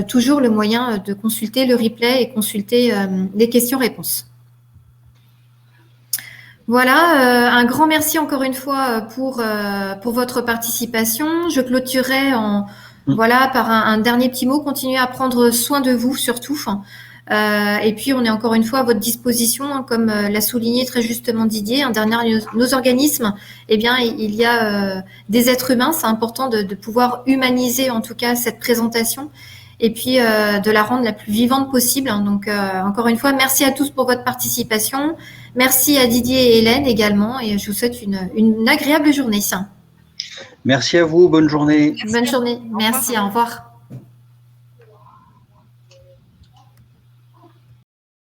toujours le moyen de consulter le replay et consulter les questions-réponses. Voilà, un grand merci encore une fois pour votre participation. Je clôturerai par un dernier petit mot. Continuez à prendre soin de vous surtout. Et puis, on est encore une fois à votre disposition, hein, comme l'a souligné très justement Didier. Derrière nos organismes, eh bien, il y a des êtres humains. C'est important de pouvoir humaniser en tout cas cette présentation et puis de la rendre la plus vivante possible. Donc, encore une fois, merci à tous pour votre participation. Merci à Didier et Hélène également, et je vous souhaite une agréable journée. Merci à vous, bonne journée. Bonne journée, merci, au revoir.